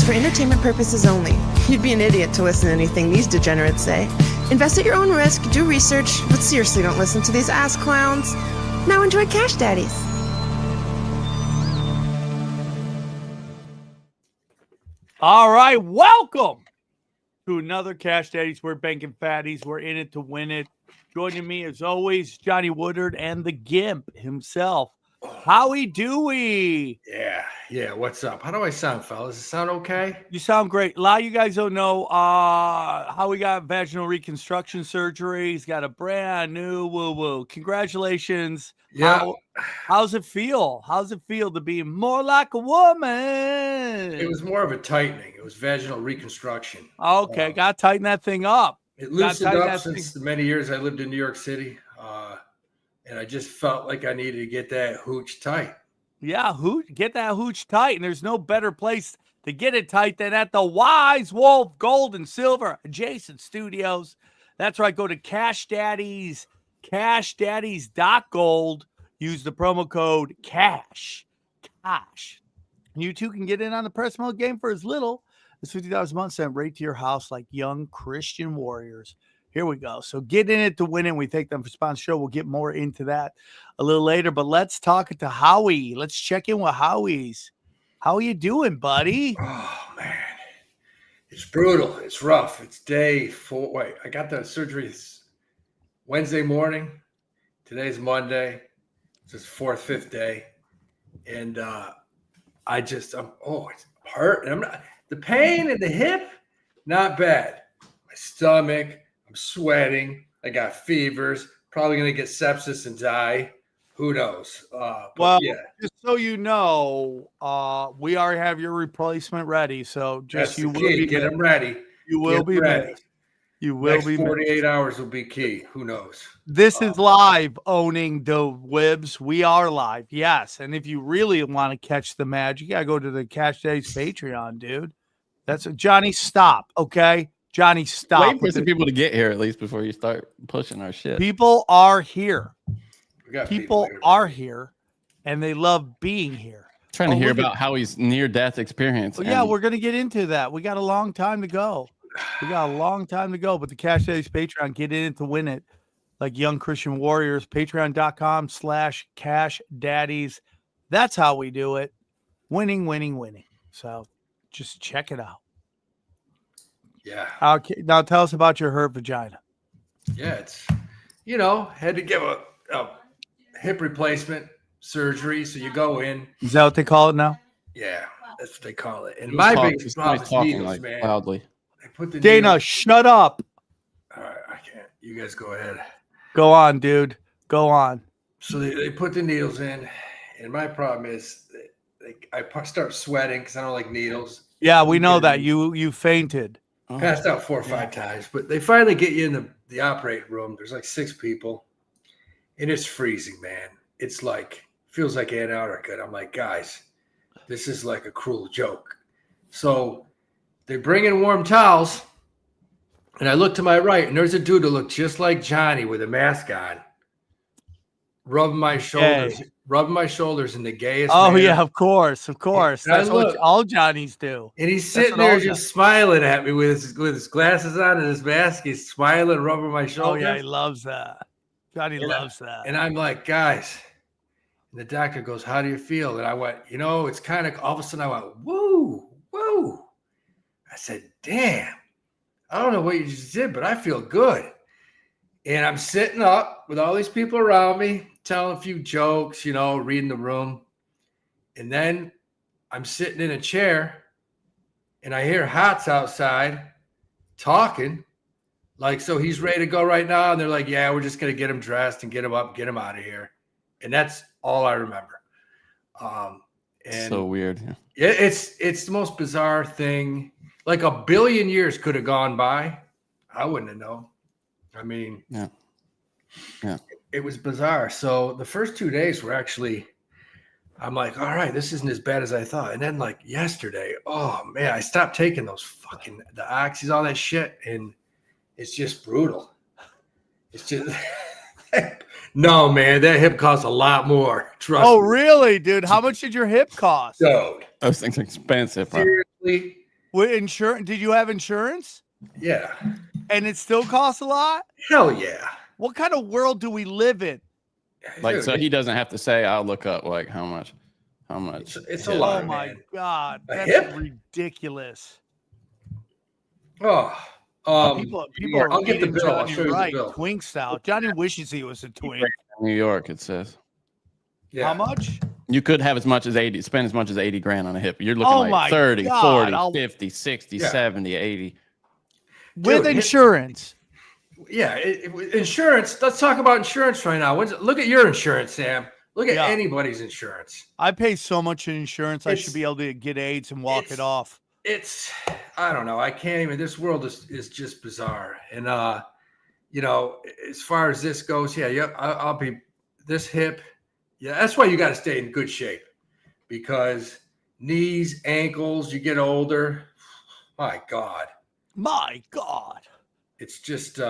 for entertainment purposes only. You'd be an idiot to listen to anything these degenerates say. Invest at your own risk, do research, but seriously don't listen to these ass clowns. Now enjoy Cash Daddies. All right, welcome to another Cash Daddies. We're banking fatties. We're in it to win it. Joining me as always, Johnny Woodard and the Gimp himself, Howie Dewey. Yeah. What's up? How do I sound, fellas? Does it sound okay? You sound great. A lot of you guys don't know Howie got vaginal reconstruction surgery. He's got a brand new woo-woo. Congratulations. Yeah. How's it feel? How's it feel to be more like a woman? It was more of a tightening. It was vaginal reconstruction. Okay, got to tighten that thing up. It loosened up since the many years I lived in New York City. And I just felt like I needed to get that hooch tight. Yeah, get that hooch tight. And there's no better place to get it tight than at the Wise Wolf Gold and Silver adjacent studios. That's right. Go to Cash Daddies, cashdaddies.gold. Use the promo code CASH. You too can get in on the press mode game for as little as $50 a month, sent right to your house like young Christian warriors. Here we go. So get in it to win it. We thank them for sponsor show. We'll get more into that a little later, but let's talk to Howie. Let's check in with Howie's. How are you doing, buddy? Oh, man. It's brutal. It's rough. It's day 4. Wait, I got the surgery Wednesday morning. Today's Monday. It's his 4th, 5th day. And it's hurt. And the pain in the hip, not bad. My stomach, I'm sweating. I got fevers. Probably going to get sepsis and die. Who knows? Just so you know, we already have your replacement ready. So just get them ready. You will be ready. You will Next be 48 hours will be key. Who knows? This is live, owning the Wibs. We are live, yes. And if you really want to catch the magic, you gotta go to the Cash Days Patreon, dude. That's Johnny. Stop, okay? Johnny, stop. Wait for some people to get here at least before you start pushing our shit. People are here. People are here, and they love being here. Trying to hear about Howie's near-death experience. Well, yeah, we're gonna get into that. We got a long time to go. But the Cash Daddies Patreon, get in it to win it. Like young Christian warriors, patreon.com/Cash Daddies. That's how we do it. Winning. So just check it out. Yeah. Okay, now tell us about your hurt vagina. Yeah, it's, had to give a hip replacement surgery. So you go in. Is that what they call it now? Yeah, that's what they call it. And my biggest problem is needles, like man. Loudly. Dana, needles. Shut up. All right, I can't. You guys go ahead. Go on, dude. Go on. So they put the needles in, and my problem is I start sweating because I don't like needles. Yeah, we know that. You fainted. Passed out 4 or 5 times, but they finally get you in the operating room. There's like 6 people, and it's freezing, man. It's feels like Antarctica. And I'm like, guys, this is like a cruel joke. So they bring in warm towels, and I look to my right, and there's a dude that looked just like Johnny with a mask on, rubbing my shoulders in the gayest manner. Yeah, of course. That's what all Johnnies do. And he's sitting there just smiling at me with his glasses on and his mask. He's smiling, rubbing my shoulders. Oh, yeah, he loves that. Johnny loves that. And I'm like, guys, and the doctor goes, how do you feel? And I went, it's kind of, all of a sudden I went, woo. I said, damn, I don't know what you just did, but I feel good. And I'm sitting up with all these people around me, telling a few jokes, reading the room. And then I'm sitting in a chair and I hear Hots outside talking. So he's ready to go right now. And they're like, yeah, we're just going to get him dressed and get him up, get him out of here. And that's all I remember. And so weird. Yeah. It's the most bizarre thing. Like a billion years could have gone by. I wouldn't have known. I mean, yeah. It was bizarre. So the first 2 days were actually, I'm like, all right, this isn't as bad as I thought. And then yesterday, oh man, I stopped taking those the oxys, all that shit. And it's just brutal. It's just, no, man, that hip costs a lot more. Trust me. Oh, really, dude? How much did your hip cost? Dude. Those things are expensive. Seriously, With insurance? Did you have insurance? Yeah. And it still costs a lot? Hell yeah. What kind of world do we live in? Like, Dude, so he doesn't have to say, I'll look up like how much. It's a hit. lot. Oh my man. God. A That's hip? ridiculous. Oh, People yeah, are I'll get the eating bill. I'll Johnny show you the right, bill. twink style. Johnny wishes he was a twink. New York, it says. Yeah. How much? You could have as much as 80, spend as much as 80 grand on a hip. You're looking Oh my like 30, God, 40, 50, 60, Yeah. 70, 80. With Dude, insurance. Yeah, insurance. Let's talk about insurance right now. Look at your insurance, Sam. Look at Yeah. anybody's insurance. I pay so much in insurance, I It's- should be able to get AIDS and walk it it's- off. I don't know. I can't even. This world is just bizarre. And as far as this goes, I'll be this hip. Yeah, that's why you got to stay in good shape, because knees, ankles, you get older. My God. My God. It's just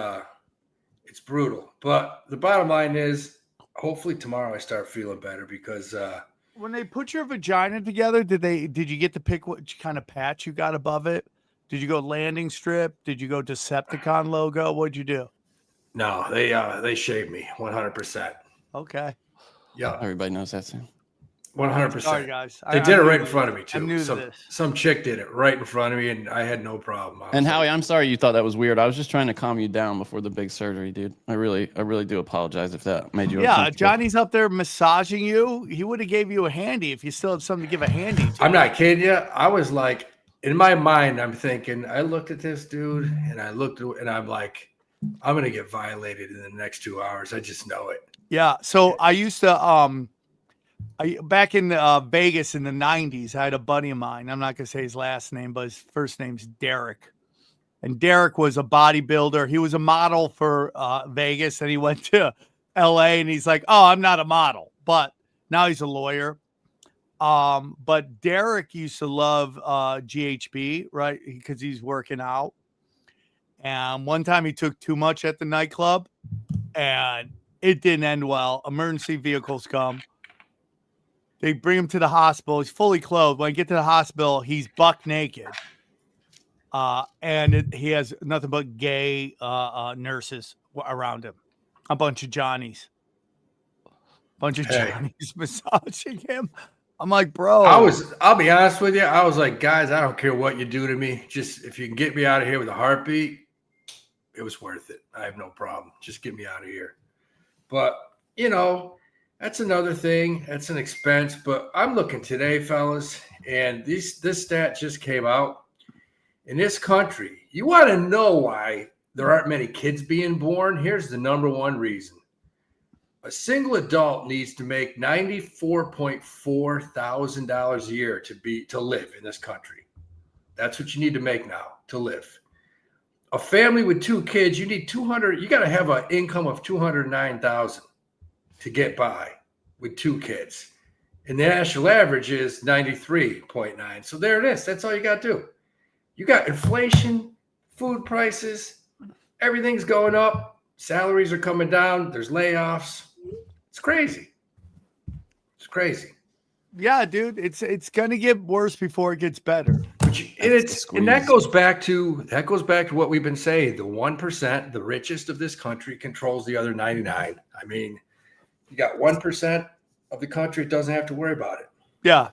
it's brutal. But the bottom line is, hopefully tomorrow I start feeling better, because When they put your vagina together, did you get to pick what kind of patch you got above it? Did you go landing strip? Did you go Decepticon logo? What'd you do? no, they shaved me 100%. Okay. Yeah, Everybody knows that, Sam. 100%. Sorry, guys. They did it right in front of me too. I'm new to this. Some chick did it right in front of me, and I had no problem. And Howie, I'm sorry you thought that was weird. I was just trying to calm you down before the big surgery, dude. I really do apologize if that made you Yeah, uncomfortable. Johnny's up there massaging you. He would have gave you a handy if you still had something to give a handy to. I'm not kidding you. I was like, in my mind, I'm thinking, I looked at this dude, and I'm like, I'm gonna get violated in the next 2 hours. I just know it. Yeah. So I used to back in Vegas in the 90s, I had a buddy of mine. I'm not going to say his last name, but his first name's Derek. And Derek was a bodybuilder. He was a model for Vegas, and he went to LA, and he's like, oh, I'm not a model, but now he's a lawyer. But Derek used to love GHB, right? Because he's working out. And one time he took too much at the nightclub, and it didn't end well. Emergency vehicles come. They bring him to the hospital. He's fully clothed. When I get to the hospital, he's buck naked. And he has nothing but gay nurses around him. A bunch of Johnnies. Johnnies massaging him. I'm like, bro. I'll be honest with you. I was like, guys, I don't care what you do to me. Just if you can get me out of here with a heartbeat, it was worth it. I have no problem. Just get me out of here. But, that's another thing. That's an expense. But I'm looking today, fellas, and this stat just came out. In this country, you want to know why there aren't many kids being born? Here's the number one reason. A single adult needs to make $94.4 thousand a year to live in this country. That's what you need to make now to live. A family with 2 kids, you need 200. You got to have an income of 209,000 to get by with 2 kids, and the national average is 93.9. So there it is. That's all you got to do. You got inflation, food prices, everything's going up. Salaries are coming down. There's layoffs. It's crazy. It's crazy. Yeah, dude. It's gonna get worse before it gets better. And that goes back to what we've been saying. The 1%, the richest of this country, controls the other 99. I mean, you got 1% of the country that doesn't have to worry about it. Yeah.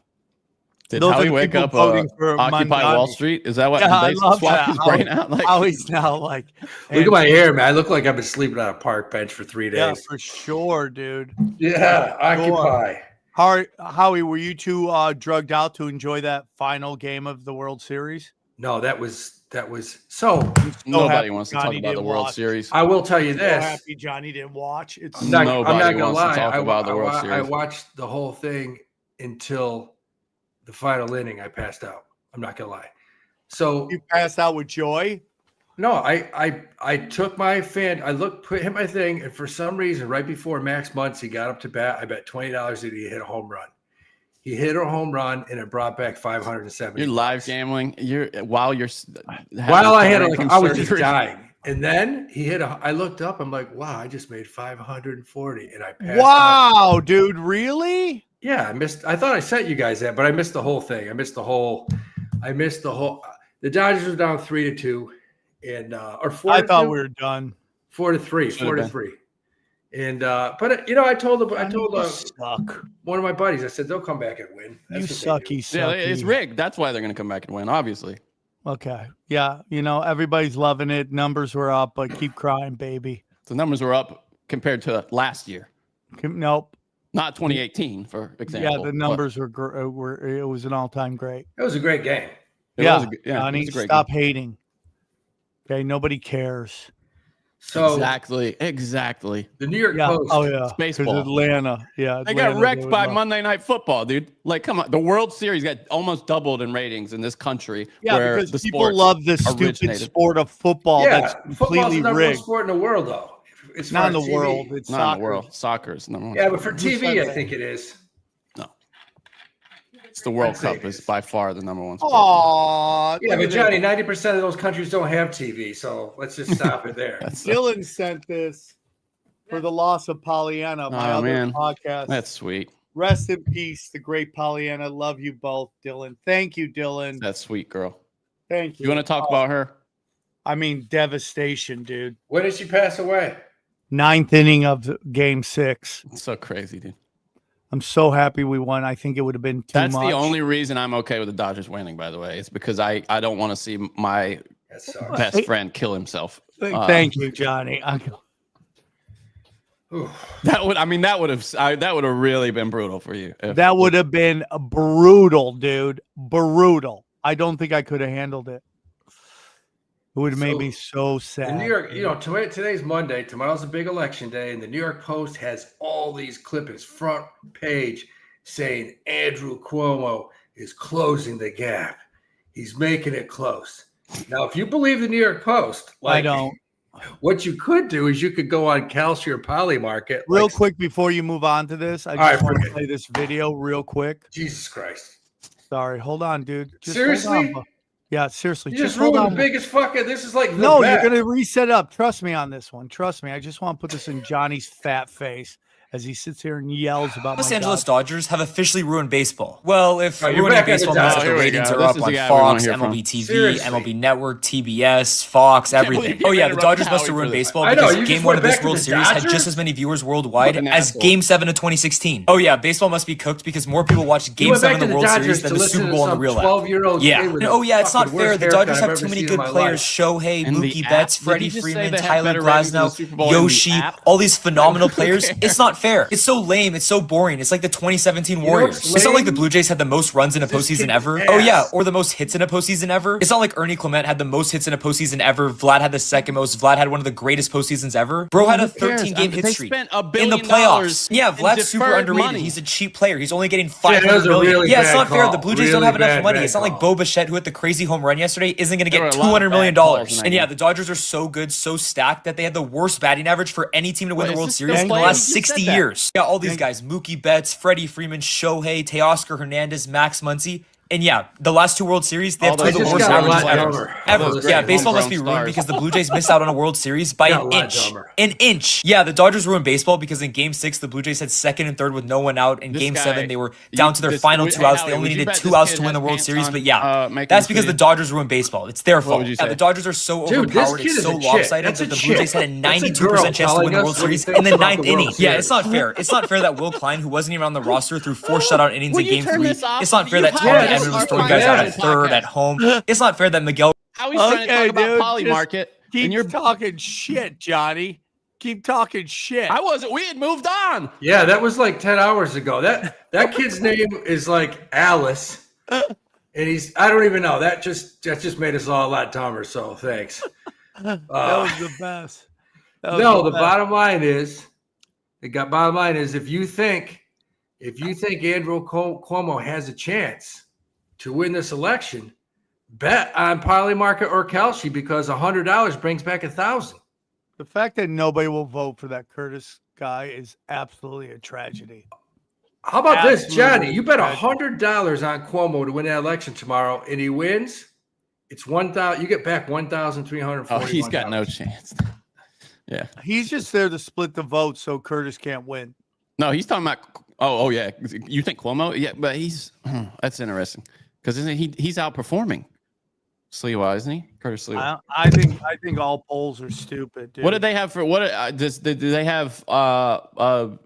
Did Those are Howie the wake people up voting for Occupy Mangani. Wall Street? Is that what Yeah, I they love swap that. his brain out? Like, How he's now like, Look at my hair, man. I look like I've been sleeping on a park bench for 3 days. yeah, for sure, dude. Yeah, Occupy. Howie, were you too drugged out to enjoy that final game of the World Series? No, that was so. nobody wants to talk Johnny about the didn't World watch. Series. I will tell you So this. happy Johnny didn't watch. It's I'm not Nobody gonna wants to lie. talk about the World I Series. watched the whole thing until the final inning. I passed out. I'm not gonna lie. So you passed out with joy. no, I took my fan. I hit my thing, and for some reason, right before Max Muncy got up to bat, I bet $20 that he hit a home run. He hit a home run, and it brought back 570. You're live gambling. While I had I was just dying, and then he hit I looked up. I'm like, wow, I just made 540, and I passed out. Wow, dude, really? Yeah, I thought I sent you guys that, but I missed the whole thing. I missed the whole. The Dodgers were down 3-2, and or 4-2. I thought we were done. 4-3, Should have 4-3. And but you know, I told You suck. one of my buddies, I said they'll come back and win. You That's what they do. sucky, Yeah, sucky. it's rigged. That's why they're going to come back and win, obviously. Okay. Yeah. You know, everybody's loving it. Numbers were up, but keep crying, baby. The numbers were up compared to last year, Nope. not 2018, for example. Yeah, the numbers were it was an all-time great. It was a great game. It Yeah, was a good- it Johnny, was a great stop game. hating. Okay, nobody cares. So Exactly. the New York Yeah. Post. Oh yeah. It's baseball. 'Cause Atlanta. Yeah. They got Atlanta, wrecked they by would- Monday Night Football, dude. Like, come on. The World Series got almost doubled in ratings in this country. Yeah, where because the people sport love this stupid originated. sport of football that's Football's completely the number one rigged. sport in the world, though. It's Not in the world. It's Not in soccer. the world. Soccer is number one. Yeah, but for Who TV, said I that? think it is. No. It's the World I'd say Cup it is is. by far the number one sport. Aw, Yeah, but Johnny, 90% of those countries don't have TV, so let's just stop it there. That's, Dylan sent this for the loss of Pollyanna, my Oh, other man. podcast. that's sweet. Rest in peace, the great Pollyanna. Love you both, Dylan. Thank you, Dylan. That's sweet, girl. Thank you. You want to talk about her? I mean, devastation, dude. When did she pass away? 9th inning of Game 6. It's so crazy, dude. I'm so happy we won. I think it would have been too That's much. the only reason I'm okay with the Dodgers winning, by the way. It's because I don't want to see my That sucks. best friend kill himself. Thank you, Johnny. Ooh. That would have really been brutal for you. That would have been brutal, dude. Brutal. I don't think I could have handled it. It would have made So, me so The sad. New York, today's Monday. Tomorrow's a big election day, and the New York Post has all these clippings, front page, saying Andrew Cuomo is closing the gap. He's making it close. Now, if you believe the New York Post, I don't. What you could do is you could go on Calci or Poly Market. Real quick before you move on to this, I All just right, want to forget play this video real quick. Jesus Christ. Sorry, hold on, dude. Just Seriously? hold on. Yeah, seriously. You just hold ruined on. the biggest fucking. This is like the No, best. you're gonna reset up. Trust me on this one. Trust me. I just want to put this in Johnny's fat face as he sits here and yells about Los my Angeles God. Dodgers have officially ruined baseball. Well, if Oh, you're ruining back at the baseball means Dodgers. that the Here we ratings go. are This up is on the guy we wanna Fox, hear from. MLB TV, Seriously. MLB Network, TBS, Fox, everything. can't Oh yeah, the interrupt Dodgers must Howie have for ruined this. baseball I know, because you Game just 1 went of this back to World the Series had Dodgers? just as many viewers worldwide What an as asshole. Game 7 of 2016. Oh yeah, baseball must be cooked because more people watched You Game went 7 back of to the the World Dodgers Series than to the listen Super to Bowl in the some real life. 12-year-old Yeah. kid with a Oh yeah, it's not fucking fair. worst The haircut Dodgers I've have ever too many seen in good my players. life. Shohei, In the Mookie app? Betts, Did Freddie he just say Freeman, they have Tyler better ratings than the Glasnow, Super Bowl in the Yoshi, app? all these phenomenal Who players. cares? It's not fair. It's so lame. It's so boring. It's like the 2017 know Warriors. what's It's not like the lame? Blue Jays had the most runs in a This postseason kid's ever. ass. Oh yeah, or the most hits in a postseason ever. It's not like Ernie Clement had the most hits in a postseason ever. Vlad had the second most. Vlad had one of the greatest postseasons ever. Bro had a Who cares? 13-game hit They streak spent $1 in billion the playoffs. Yeah, in Vlad's super deferred underrated. money. He's a cheap player. He's only getting that 500 was a million. really Yeah, it's bad not fair. call. The Blue Jays don't Really have enough bad, money. bad It's not like call. Bo Bichette, who had the crazy home run yesterday, isn't going to There were get a lot of $200 million. bad calls in that And yeah, game. the Dodgers are so good, so stacked that they had the worst batting average for any team to win Wait, the is World this Series still in the playing? last You just 60 said that. years. Yeah, all these Thank- guys, Mookie Betts, Freddie Freeman, Shohei, Teoscar Hernandez, Max Muncy. And yeah, the last two World Series, they have All two of those the just worst got a averages lot ever. dumber. Ever. All those Yeah, great baseball must be homegrown ruined stars. because the Blue Jays missed out on a World Series by Got a an lot inch. dumber. An inch. Yeah, the Dodgers ruined baseball because in Game 6, the Blue Jays had second and third with no one out. In This Game guy- 7, they were down to their final two outs. They only needed 2 outs to win the World Series. But yeah, that's because the Dodgers ruined baseball. It's their fault. would you Yeah, say? the Dodgers are so Dude, this overpowered. kid It's is so a chick. lopsided That's that a the Blue chick. Jays had a That's a 92% girl chance to telling win the us World what he Series thinks in the about ninth the World inning. Yeah, Series. it's not fair. It's not fair that Will Klein, who wasn't even on the roster, threw 4 shutout innings Will in you Game turn 3. this off? It's not fair You that have Tommy this Edmonds was on throwing my guys out bad at third podcast. at home. It's not fair that Miguel. Howie's trying to talk about dude, Poly just Market. Keep And you're talking shit, Johnny. Keep talking shit. I wasn't. We had moved on. Yeah, that was like 10 hours ago. That kid's name is like Alice. And I don't even know. That just made us all a lot dumber. So thanks. That was the best. That was No, the best. bottom line is, if you think Andrew Cuomo has a chance to win this election, bet on Poly Market or Calci because $100 brings back $1,000. The fact that nobody will vote for that Curtis guy is absolutely a tragedy. How about this, Absolutely Johnny? You bet tragic. $100 on Cuomo to win that election tomorrow, and he wins. It's 1,000. You get back $1,341. Oh, he's got no chance. Yeah. He's just there to split the vote so Curtis can't win. No, he's talking about. Oh, yeah. You think Cuomo? Yeah, but that's interesting because he's outperforming. Sliwa, isn't he? Curtis Sliwa. I think all polls are stupid, dude. What did they have for what? Do they have Curtis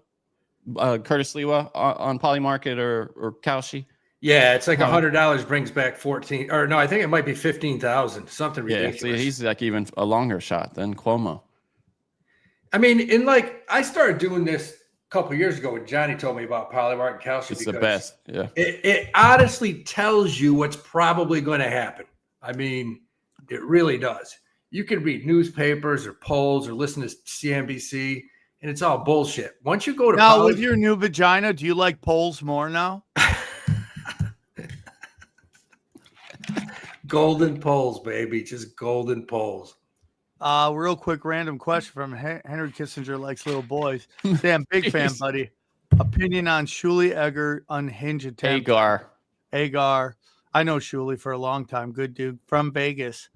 Sliwa on Polymarket or Kalshi? Yeah, it's like $100 brings back 14, or no, I think it might be 15,000, something ridiculous. Yeah, so he's like even a longer shot than Cuomo. I mean, I started doing this a couple of years ago when Johnny told me about Polymarket and Kalshi. It's the best. Yeah, it honestly tells you what's probably going to happen. I mean, it really does. You can read newspapers or polls or listen to CNBC, and it's all bullshit. Once you go to now with your new vagina, do you like polls more now? Golden polls, baby, just golden polls. Real quick, random question from Henry Kissinger likes little boys. Sam, big fan, buddy. Opinion on Shuli Egger unhinged attempt. Agar. I know Shuli for a long time. Good dude from Vegas.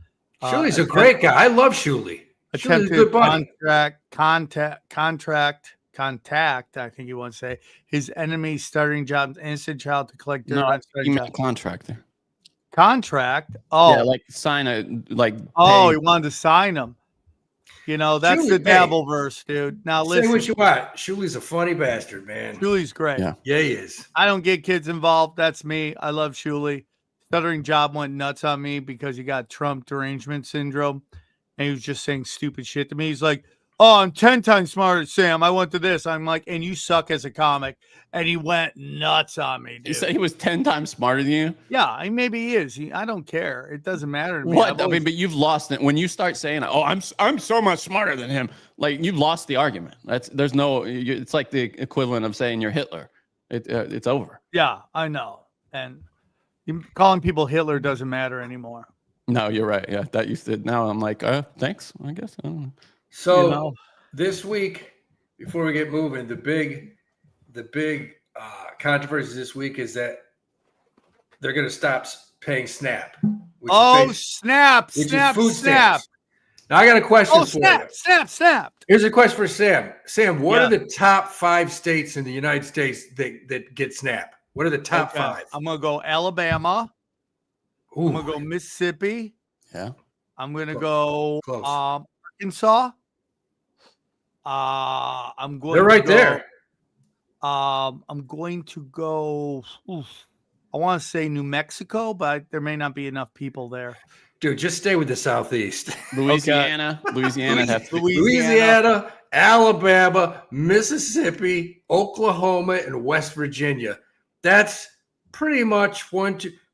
Shuli's a great guy. I love Shuli. Shuli's a good buddy. Contact. I think you want to say his enemy starting job, innocent child to collect dirt. No, he meant contract there. Contract. Oh, yeah, like sign a like. Oh, he wanted to sign him. You know, that's the devil verse, dude. Now listen. Say what you want. Shuli's a funny bastard, man. Shuli's great. Yeah, he is. I don't get kids involved. That's me. I love Shuli. Stuttering Job went nuts on me because he got Trump derangement syndrome, and he was just saying stupid shit to me. He's like, "Oh, I'm 10 times smarter, Sam. I went to this." I'm like, "And you suck as a comic." And he went nuts on me, dude. You said he was 10 times smarter than you? Yeah, maybe he is. I don't care. It doesn't matter to me. What? I mean, but you've lost it when you start saying, "Oh, I'm so much smarter than him." Like you've lost the argument. There's no. It's like the equivalent of saying you're Hitler. It's over. Yeah, I know. And calling people Hitler doesn't matter anymore. No, you're right. Yeah, that used to. Now I'm like, thanks. I guess. I don't know. So this week, before we get moving, the big controversy this week is that they're going to stop paying SNAP. Snap! Food stamps. Now I got a question for you. Snap! Here's a question for Sam. Sam, what are the top 5 states in the United States that get SNAP? What are the top 5? I'm going to go Alabama. Ooh. I'm going to go Mississippi. Yeah. I'm going to go Arkansas. I'm going. They're right there. I'm going to go. I want to say New Mexico, but there may not be enough people there. Dude, just stay with the Southeast. Louisiana, Alabama, Mississippi, Oklahoma, and West Virginia. That's pretty much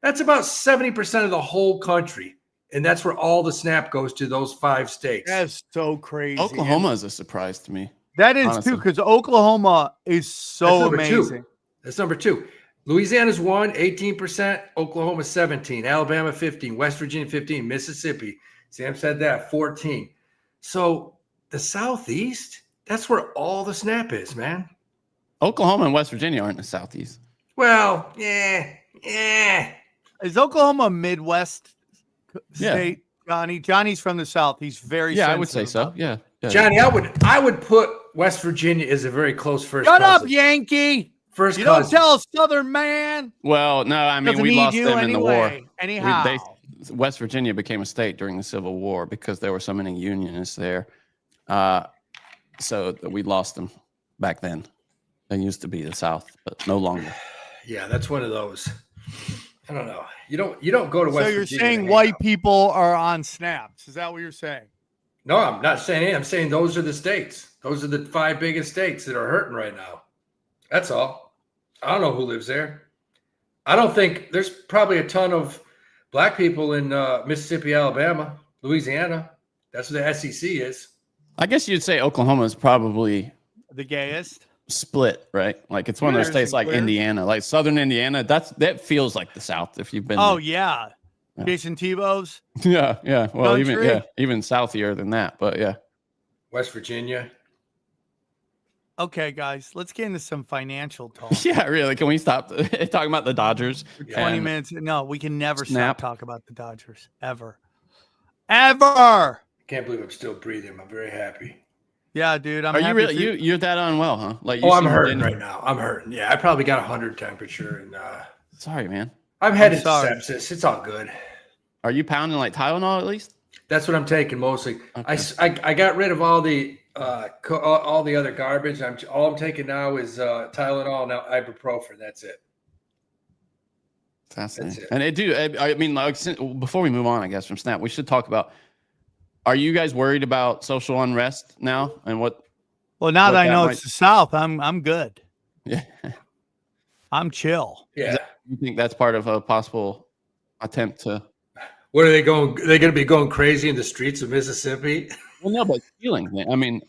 that's about 70% of the whole country. And that's where all the SNAP goes to, those 5 states. That's so crazy. Oklahoma is a surprise to me. That is honestly. Too, because Oklahoma is so amazing. That's number 2. Louisiana's 1, 18%. Oklahoma 17. Alabama 15. West Virginia 15. Mississippi. Sam said that 14. So the Southeast, that's where all the SNAP is, man. Oklahoma and West Virginia aren't in the Southeast. Well, yeah. Is Oklahoma a Midwest state? Johnny's from the South. He's very I would say so. Yeah. Johnny, I would put West Virginia as a very close first. Shut up, Yankee. First, you don't tell a Southern man. Well, no, I mean we lost them in the war. Anyhow, West Virginia became a state during the Civil War because there were so many Unionists there. So we lost them back then. They used to be the South, but no longer. Yeah, that's one of those. I don't know. You don't go to West Virginia. So you're saying white people are on snaps? Is that what you're saying? No, I'm not saying it. I'm saying those are the states. Those are the 5 biggest states that are hurting right now. That's all. I don't know who lives there. I don't think there's probably a ton of black people in Mississippi, Alabama, Louisiana. That's what the SEC is. I guess you'd say Oklahoma is probably the gayest. Split, right? Like it's one of those states like Indiana, like Southern Indiana. That feels like the South if you've been. Oh yeah. Jason Tebow's. Yeah. Well, country. even southier than that, but yeah. West Virginia. Okay, guys, let's get into some financial talk. Yeah, really. Can we stop talking about the Dodgers? For 20 minutes. No, we can never stop talking about the Dodgers ever. I can't believe I'm still breathing. I'm very happy. Yeah, dude. Are you really? You're that unwell, huh? Like, I'm hurting right now. I'm hurting. Yeah, I probably got 100 temperature and. Sorry, man. I've had sepsis. It's all good. Are you pounding like Tylenol at least? That's what I'm taking mostly. Okay. I got rid of all the other garbage. All I'm taking now is Tylenol, now ibuprofen. That's it. Fascinating. And I mean, like, before we move on, I guess, from Snap, we should talk about, are you guys worried about social unrest now and what? Well, now that I know it's the South, I'm good. Yeah. I'm chill. Yeah. You think that's part of a possible attempt to? What are they going? Are they going to be going crazy in the streets of Mississippi? Well, no, but stealing. I mean,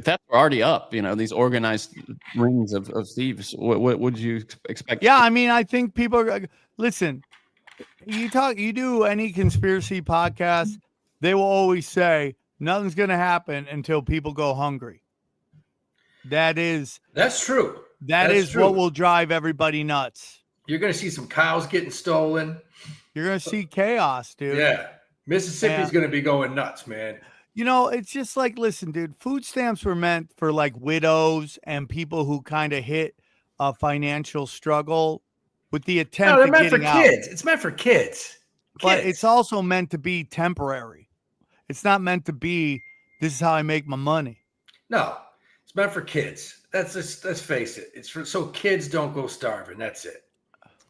that's already up. These organized rings of thieves. What would you expect? Yeah, I mean, I think people are. Listen, you do any conspiracy podcast, they will always say nothing's going to happen until people go hungry. That's true. That is true. What will drive everybody nuts. You're going to see some cows getting stolen. You're going to see chaos, dude. Yeah. Mississippi's going to be going nuts, man. It's just like, listen, dude, food stamps were meant for like widows and people who kind of hit a financial struggle with the attempt. No, they're meant for out. kids. It's meant for kids. But it's also meant to be temporary. It's not meant to be, this is how I make my money. No, it's meant for kids. Let's face it. It's so kids don't go starving. That's it.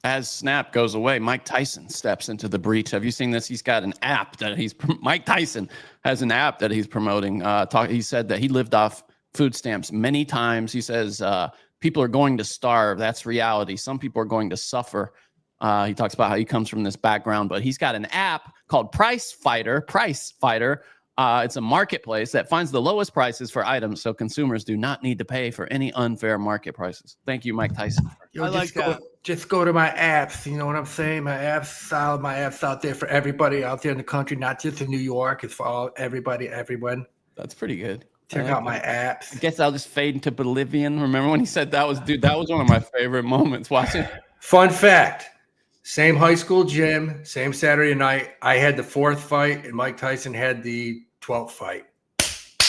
As Snap goes away, Mike Tyson steps into the breach. Have you seen this? He's got an app that Mike Tyson has an app that he's promoting. He said that he lived off food stamps many times. He says people are going to starve. That's reality. Some people are going to suffer. He talks about how he comes from this background, but he's got an app called Price Fighter. It's a marketplace that finds the lowest prices for items, so consumers do not need to pay for any unfair market prices. Thank you, Mike Tyson. I like that. Just go to my apps. You know what I'm saying? My app's out there for everybody out there in the country, not just in New York. It's for everybody, everyone. That's pretty good. Check out my apps. I guess I'll just fade into oblivion. Remember when he said that was one of my favorite moments watching. Fun fact. Same high school gym, same Saturday night. I had the 4th fight, and Mike Tyson had the 12th fight.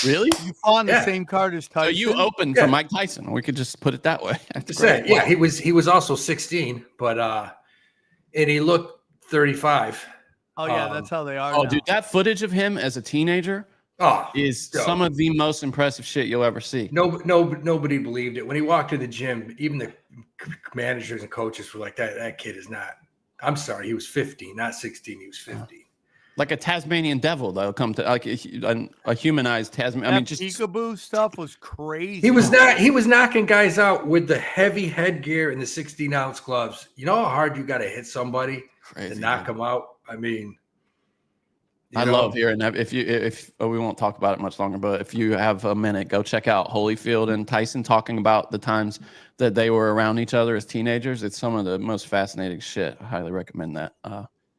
Really? You fought on the same card as Tyson? So you opened for Mike Tyson. We could just put it that way. Yeah, he was also 16, but and he looked 35. Oh yeah, that's how they are. Oh, now. Dude, that footage of him as a teenager is some of the most impressive shit you'll ever see. Nobody believed it when he walked to the gym. Even the managers and coaches were like, "That kid is not." I'm sorry, he was 15, not 16. He was 15. Like a Tasmanian devil, though, come to like a humanized Tasmanian. I mean, just peekaboo stuff was crazy. He was knocking guys out with the heavy headgear and the 16-ounce gloves. You know how hard you got to hit somebody to knock them out. I mean, I love hearing that. If we won't talk about it much longer, but if you have a minute, go check out Holyfield and Tyson talking about the times that they were around each other as teenagers. It's some of the most fascinating shit. I highly recommend that.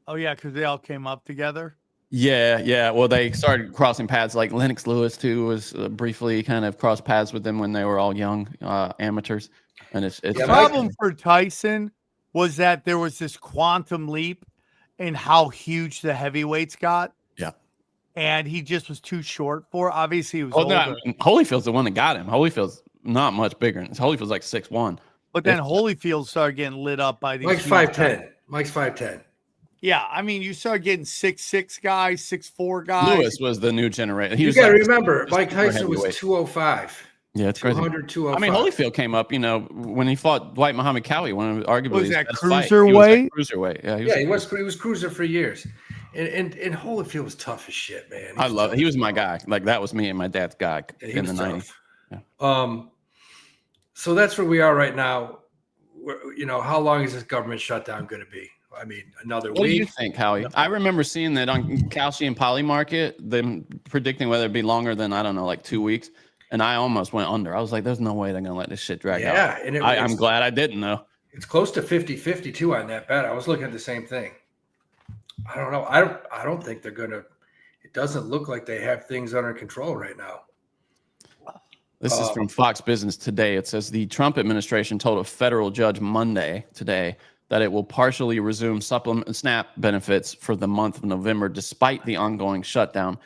Oh yeah, because they all came up together. Yeah. Well, they started crossing paths. Like Lennox Lewis too was briefly kind of crossed paths with them when they were all young amateurs. And it's the problem for Tyson was that there was this quantum leap in how huge the heavyweights got. Yeah. And he just was too short for. Obviously, he was older. No, I mean, Holyfield's the one that got him. Holyfield's not much bigger. Holyfield's like 6'1". But then Holyfield started getting lit up by these. Mike's 5'10". Mike's 5'10". Yeah, I mean, you start getting 6'6" guys, 6'4" guys. Lewis was the new generation. You got to remember, Mike Tyson was 205. Yeah, it's crazy. 205. I mean, Holyfield came up, when he fought Dwight Muhammad Cowie, one of arguably was that his cruiserweight? Cruiserweight, yeah. He was cruiser for years, and Holyfield was tough as shit, man. I love it. He was my guy. Like that was me and my dad's guy in the 90s. Yeah. So that's where we are right now. How long is this government shutdown going to be? I mean, another week. What do you think, Howie? I remember seeing that on Kalshi and Poly Market, them predicting whether it'd be longer than, I don't know, like 2 weeks. And I almost went under. I was like, there's no way they're going to let this shit drag out. Yeah. And I'm glad I didn't, though. It's close to 50-50 too on that bet. I was looking at the same thing. I don't know. I don't think they're going to. It doesn't look like they have things under control right now. This is from Fox Business Today. It says the Trump administration told a federal judge today that it will partially resume SNAP benefits for the month of November, despite the ongoing shutdown.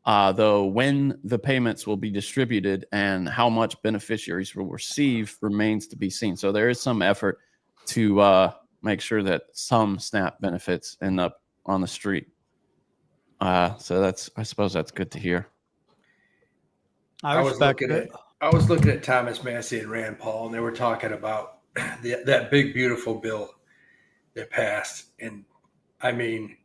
Though when the payments will be distributed and how much beneficiaries will receive remains to be seen. So there is some effort to make sure that some SNAP benefits end up on the street. So I suppose that's good to hear. I respect it. I was looking at Thomas Massey and Rand Paul, and they were talking about that big, beautiful bill that passed. And I mean,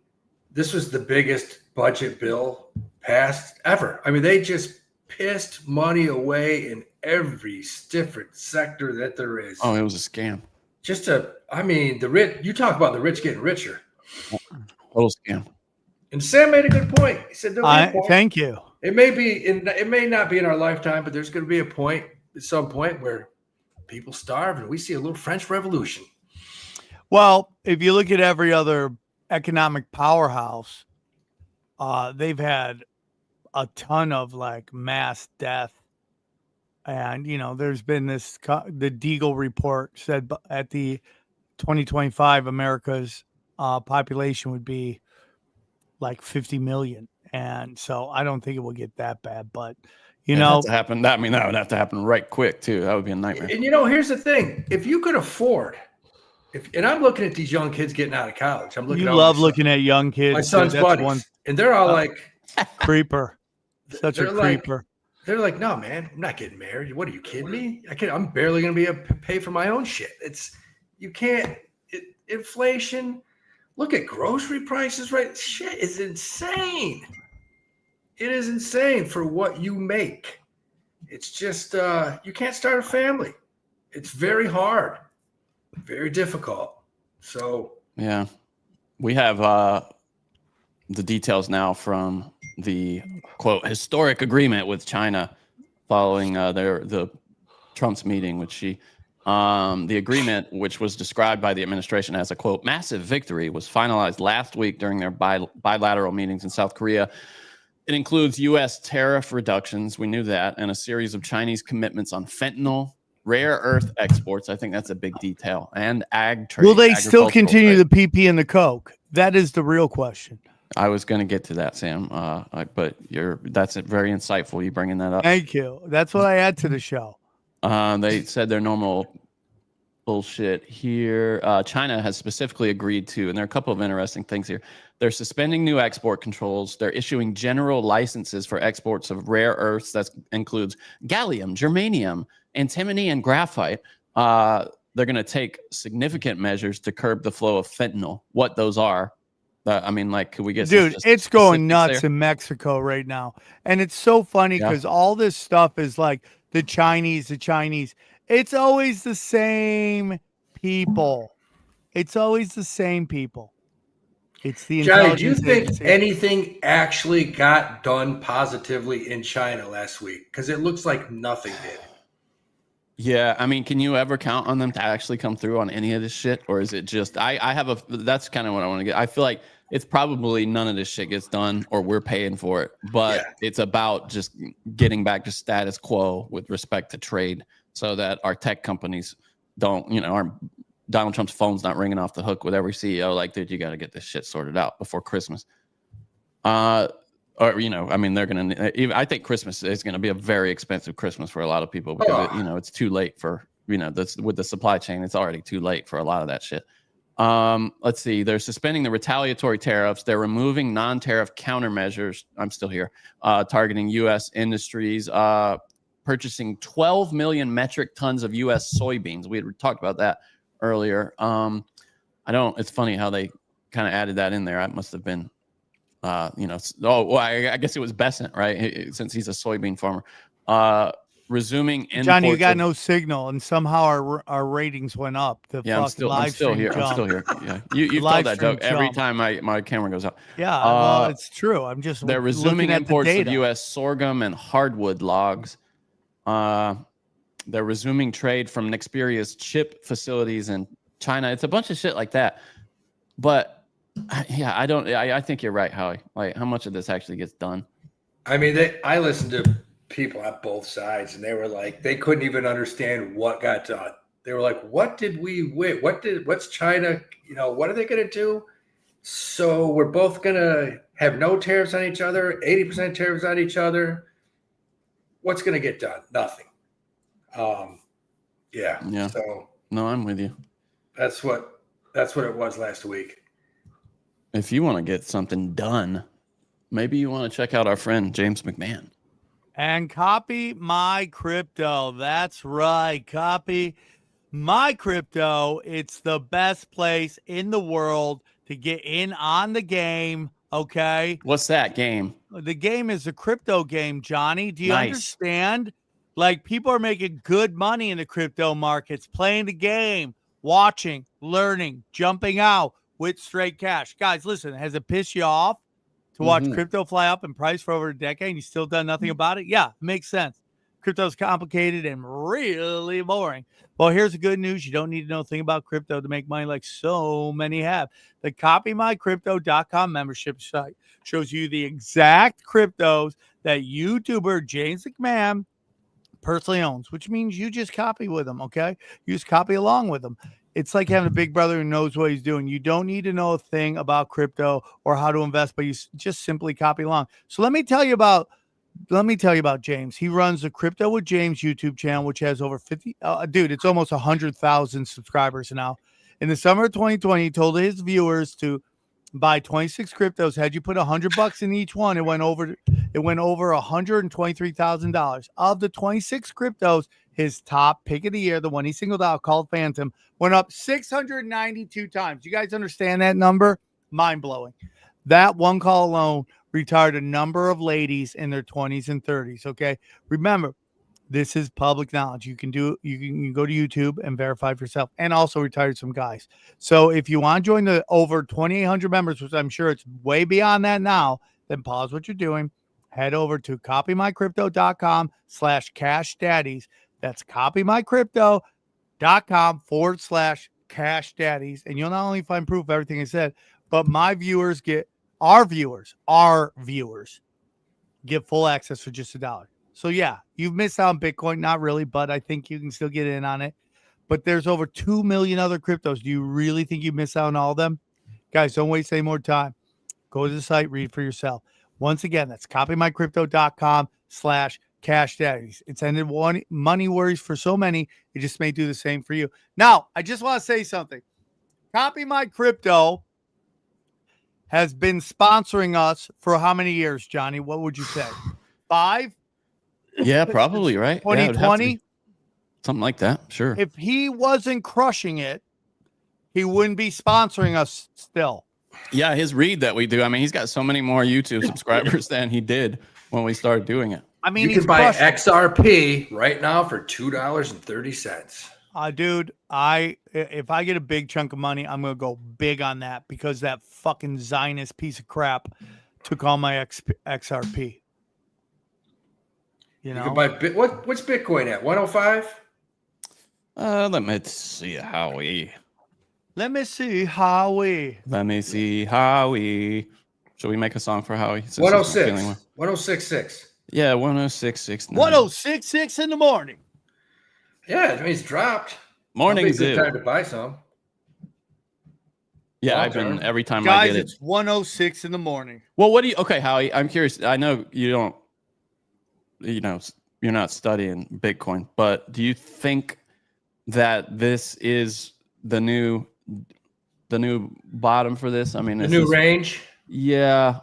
this was the biggest budget bill passed ever. I mean, they just pissed money away in every different sector that there is. Oh, it was a scam. The rich, you talk about the rich getting richer. Total scam. And Sam made a good point. He said, thank you. It may not be in our lifetime, but there's going to be a point at some point where people starve and we see a little French Revolution. Well, if you look at every other economic powerhouse, they've had a ton of like mass death. And, there's been the Deagle report said at the 2025, America's population would be like 50 million. And so I don't think it will get that bad, but That would happen. That would have to happen right quick too. That would be a nightmare. And here's the thing: if you could afford, and I'm looking at these young kids getting out of college, looking at young kids. My son's buddies, and they're all like, creeper, such a creeper. They're like, no, man, I'm not getting married. What are you kidding me? I'm barely going to be able to pay for my own shit. You can't. Inflation. Look at grocery prices, right? Shit is insane. It is insane for what you make. It's just, you can't start a family. It's very hard, very difficult. So, yeah, we have the details now from the quote historic agreement with China following the Trump's meeting, which the agreement, which was described by the administration as a quote massive victory, was finalized last week during their bilateral meetings in South Korea. It includes U.S. tariff reductions, we knew that, and a series of Chinese commitments on fentanyl, rare earth exports. I think that's a big detail, and ag trade. Will they still continue the PP and the Coke? That is the real question. I was going to get to that, Sam, but that's very insightful. You bringing that up? Thank you. That's what I add to the show. They said their normal bullshit here. China has specifically agreed to, and there are a couple of interesting things here. They're suspending new export controls. They're issuing general licenses for exports of rare earths. That includes gallium, germanium, antimony, and graphite. They're going to take significant measures to curb the flow of fentanyl. What those are. Could we get dude? It's going nuts in Mexico right now, and it's so funny because all this stuff is like the Chinese. It's always the same people. It's the Johnny, do you think agency. anything actually got done positively in China last week? Because it looks like nothing did. Yeah, can you ever count on them to actually come through on any of this shit? Or is it just, that's kind of what I want to get. I feel like it's probably none of this shit gets done or we're paying for it. But It's about just getting back to status quo with respect to trade so that our tech companies don't, Donald Trump's phone's not ringing off the hook with every CEO. Like, dude, you got to get this shit sorted out before Christmas. They're going to, I think Christmas is going to be a very expensive Christmas for a lot of people because, it's too late for, with the supply chain, it's already too late for a lot of that shit. Let's see. They're suspending the retaliatory tariffs. They're removing non-tariff countermeasures. I'm still here. Targeting U.S. industries, purchasing 12 million metric tons of U.S. soybeans. We had talked about that earlier. It's funny how they kind of added that in there. It must have been, I guess it was Besant, right? Since he's a soybean farmer. Resuming imports. Johnny, you got no signal, and somehow our ratings went up. I'm still here. Yeah, you told that joke every time my camera goes out. Yeah, it's true. I'm just. They're resuming imports of U.S. sorghum and hardwood logs. They're resuming trade from Nexperia's chip facilities in China. It's a bunch of shit like that. But I think you're right, Howie. Like, how much of this actually gets done? I listened to people on both sides, and they were like, they couldn't even understand what got done. They were like, what did we win? What's China? What are they going to do? So we're both going to have no tariffs on each other, 80% tariffs on each other. What's going to get done? Nothing. Yeah. So no, I'm with you. That's what That's what it was last week. If you want to get something done, maybe you want to check out our friend James McMahon. And copy my crypto. That's right. Copy my crypto. It's the best place in the world to get in on the game. Okay. What's that game? The game is a crypto game, Johnny. Do you Nice. understand? Like, people are making good money in the crypto markets, playing the game, watching, learning, jumping out with straight cash. Guys, listen, has it pissed you off to watch crypto fly up in price for over a decade and you still done nothing about it? Yeah, makes sense. Crypto's complicated and really boring. Well, here's the good news. You don't need to know a thing about crypto to make money like so many have. The CopyMyCrypto.com membership site shows you the exact cryptos that YouTuber James McMahon personally owns, which means you just copy with them, okay? You just copy along with them. It's like having a big brother who knows what he's doing. You don't need to know a thing about crypto or how to invest, but you just simply copy along. So let me tell you about James. He runs the Crypto with James YouTube channel, which has over 50. Dude, it's almost 100,000 subscribers now. In the summer of 2020, he told his viewers to buy 26 cryptos. Had you put $100 in each one, it went over $123,000. Of the 26 cryptos, his top pick of the year, the one he singled out called Phantom, went up 692 times. You guys understand that number? Mind blowing. That one call alone retired a number of ladies in their 20s and 30s. Okay. Remember, this is public knowledge. You can go to YouTube and verify for yourself, and also retired some guys. So if you want to join the over 2,800 members, which I'm sure it's way beyond that now, then pause what you're doing. Head over to copymycrypto.com/cash daddies. That's copymycrypto.com/cash daddies. And you'll not only find proof of everything I said, but our viewers get full access for just $1. So yeah, you've missed out on Bitcoin. Not really, but I think you can still get in on it. But there's over 2 million other cryptos. Do you really think you miss out on all of them? Guys, don't waste any more time. Go to the site, read for yourself. Once again, that's copymycrypto.com/cash daddies. It's ended money worries for so many. It just may do the same for you. Now, I just want to say something. Copy My Crypto has been sponsoring us for how many years, Johnny? What would you say? 5? Yeah, probably, right? 2020? Something like that, sure. If he wasn't crushing it, he wouldn't be sponsoring us still. Yeah, his read that we do. I mean, he's got so many more YouTube subscribers than he did when we started doing it. I mean, you can buy XRP right now for $2.30. Dude, if I get a big chunk of money, I'm gonna go big on that because that fucking Zionist piece of crap took all my XRP. You can buy what's Bitcoin at? 105? Let me see, Howie. Let me see, Howie. Should we make a song for Howie? 106. 1066. Yeah, 1066. 1066 in the morning. Yeah, it means dropped. Morning Zoo. Time to buy some. Yeah, I've been every time Guys, I get it. It's 106 in the morning. Well, okay, Howie, I'm curious. I know you don't, you're not studying Bitcoin, but do you think that this is the new bottom for this? I mean, the new range. Yeah.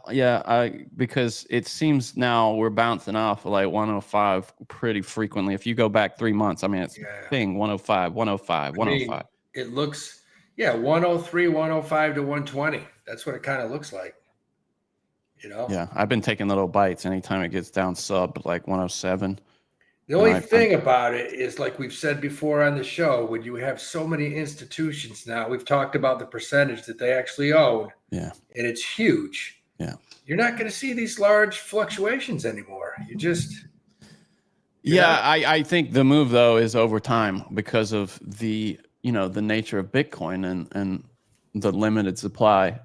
Because it seems now we're bouncing off like 105 pretty frequently. If you go back 3 months, I mean, it's thing 105, 105, 105. It looks 103, 105 to 120. That's what it kind of looks like. Yeah, I've been taking little bites anytime it gets down sub like 107. The only thing about it is, like we've said before on the show, when you have so many institutions now, we've talked about the percentage that they actually own. Yeah. And it's huge. Yeah. You're not going to see these large fluctuations anymore. You just. I think the move, though, is over time because of the nature of Bitcoin and the limited supply.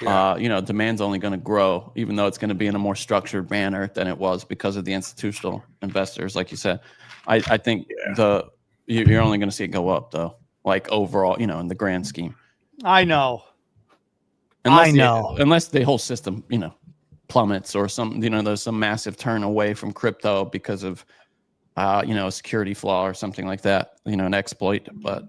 Demand's only going to grow, even though it's going to be in a more structured manner than it was because of the institutional investors, like you said. I think you're only going to see it go up, though, like overall, in the grand scheme. I know. Unless the whole system, plummets or some, there's some massive turn away from crypto because of, a security flaw or something like that, an exploit. But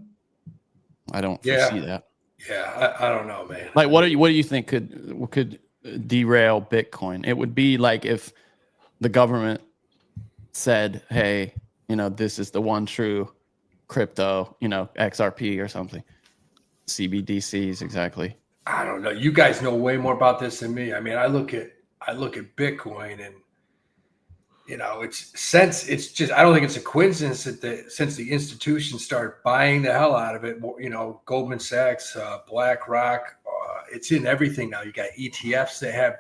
I don't foresee that. Yeah, I don't know, man. Like, what do you think could derail Bitcoin? It would be like if the government said, "Hey, this is the one true crypto, XRP or something." CBDCs, exactly. I don't know. You guys know way more about this than me. I mean, I look at Bitcoin, and I don't think it's a coincidence that since the institutions started buying the hell out of it, Goldman Sachs, BlackRock, it's in everything now. You got ETFs that have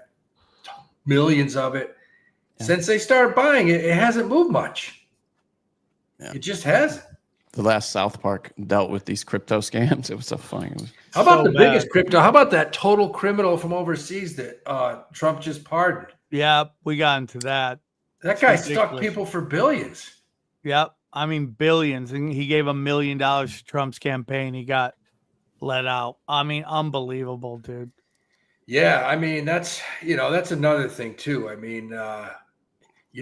millions of it. Yeah. Since they started buying it, it hasn't moved much. Yeah. It just hasn't. The last South Park dealt with these crypto scams. It was so funny. How about the biggest crypto? How about that total criminal from overseas that Trump just pardoned? Yeah, we got into that. That guy stuck people for billions. Yep. I mean, billions. And he gave $1 million to Trump's campaign. He got let out. I mean, unbelievable, dude. Yeah. I mean, that's another thing too. I mean,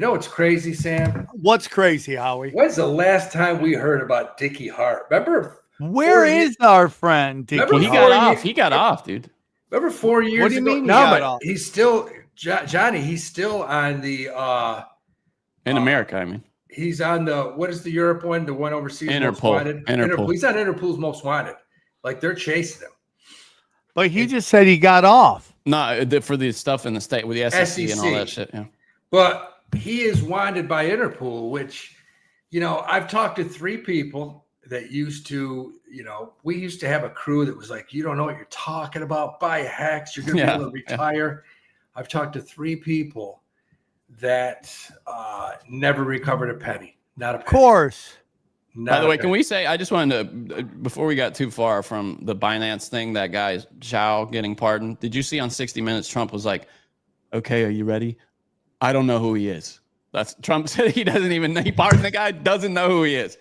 what's crazy, Sam? What's crazy, Howie? When's the last time we heard about Dickie Hart? Remember? Where is our friend Dickie? He got off. He got off, dude. Remember 4 years ago? What do you mean? No, but he's still Johnny. He's still on the in America. I mean, he's on the what is the Europe one? The one overseas. Interpol. Interpol. He's on Interpol's most wanted. Like they're chasing him. But he just said he got off. No, for the stuff in the state with the SEC and all that shit. Yeah. But he is wanted by Interpol, which, I've talked to 3 people that used to, we used to have a crew that was like, you don't know what you're talking about. Buy hacks. You're going to be able to retire. Yeah. I've talked to 3 people that never recovered a penny. Not a penny. Of course. By the way, can we say, I just wanted to, before we got too far from the Binance thing, that guy Zhao getting pardoned. Did you see on 60 Minutes, Trump was like, okay, are you ready? I don't know who he is. That's Trump said he doesn't even know. He pardoned the guy, doesn't know who he is.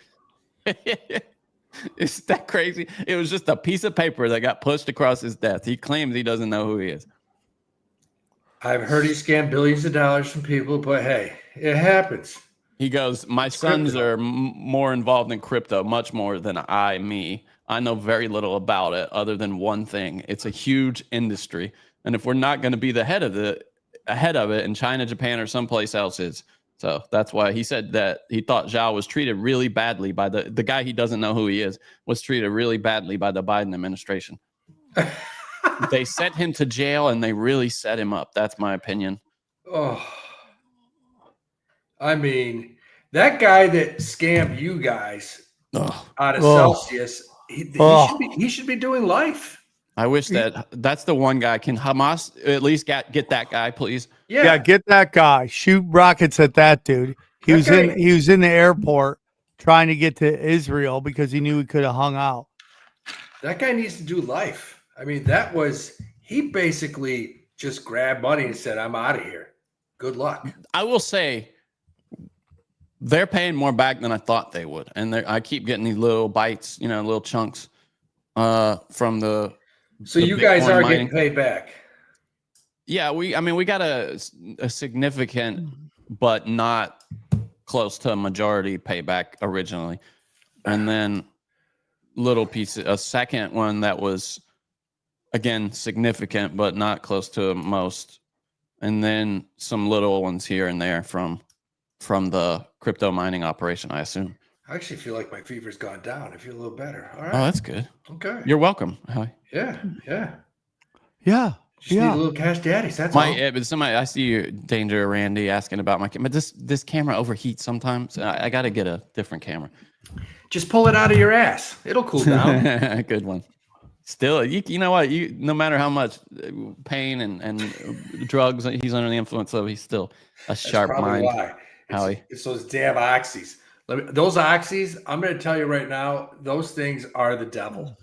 Is that crazy? It was just a piece of paper that got pushed across his desk. He claims he doesn't know who he is. I've heard he scammed billions of dollars from people, but hey, it happens. He goes, my sons are more involved in crypto, much more than me. I know very little about it other than one thing. It's a huge industry. And if we're not going to be the head of it in China, Japan, or someplace else is. So that's why he said that he thought Zhao was treated really badly by the guy he doesn't know who he is, was treated really badly by the Biden administration. They sent him to jail and they really set him up. That's my opinion. Oh, I mean, that guy that scammed you guys out of Celsius, he should be doing life. I wish that's the one guy. Can Hamas at least get that guy, please? Yeah, get that guy. Shoot rockets at that dude. He was in the airport trying to get to Israel because he knew he could have hung out. That guy needs to do life. I mean, he basically just grabbed money and said, I'm out of here. Good luck. I will say they're paying more back than I thought they would. And I keep getting these little bites, little chunks from the. So you guys are getting paid back. Yeah, we got a significant, but not close to a majority payback originally, and then little piece, a second one that was again significant, but not close to most, and then some little ones here and there from the crypto mining operation, I assume. I actually feel like my fever's gone down. I feel a little better. All right. Oh, that's good. Okay. You're welcome, Howie. Yeah. Just need a little cash daddies. That's all. But somebody, I see you, Danger Randy, asking about my camera. But this camera overheats sometimes. I got to get a different camera. Just pull it out of your ass. It'll cool down. Good one. Still, you know what? No matter how much pain and drugs he's under the influence of, he's still a sharp mind. Why. Howie. It's those damn oxys. Those oxys, I'm going to tell you right now, those things are the devil.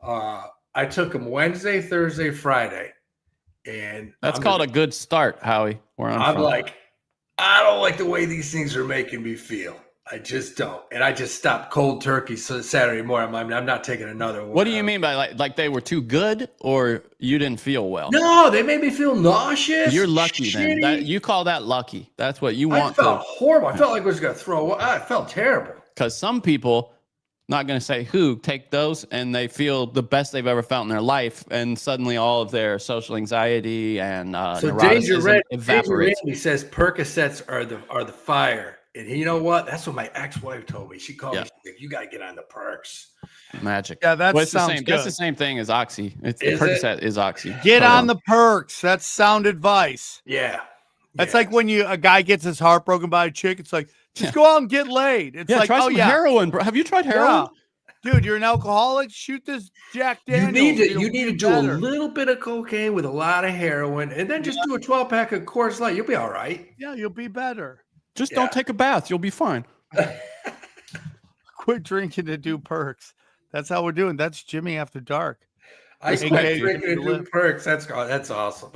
I took them Wednesday, Thursday, Friday. And that's called a good start, Howie. I'm like, I don't like the way these things are making me feel. I just don't. And I just stopped cold turkey Saturday morning. I'm not taking another one. What do you mean by like they were too good or you didn't feel well? No, they made me feel nauseous. You're lucky then. You call that lucky. That's what you want. I felt horrible. I felt like I was going to throw up. I felt terrible. Because some people not going to say who, take those and they feel the best they've ever felt in their life. And suddenly all of their social anxiety and So Danger neuroticism evaporates. Randy says Percocets are the fire. And you know what? That's what my ex-wife told me. She called me. She said, "You got to get on the perks." Magic. Yeah, that it's the sounds same. good. That's the same thing as Oxy. It's Is Percocet is Oxy. Get on the perks. That's sound advice. Yeah. That's like when a guy gets his heart broken by a chick. It's like, just go out and get laid. It's like, try some heroin, bro. Have you tried heroin? Yeah. Dude, you're an alcoholic. Shoot this Jack Daniels. You need to do a little bit of cocaine with a lot of heroin, and then just do a 12-pack of Coors Light. You'll be all right. Yeah, you'll be better. Just don't take a bath. You'll be fine. Quit drinking to do perks. That's how we're doing. That's Jimmy After Dark. I quit drinking to do perks. That's awesome.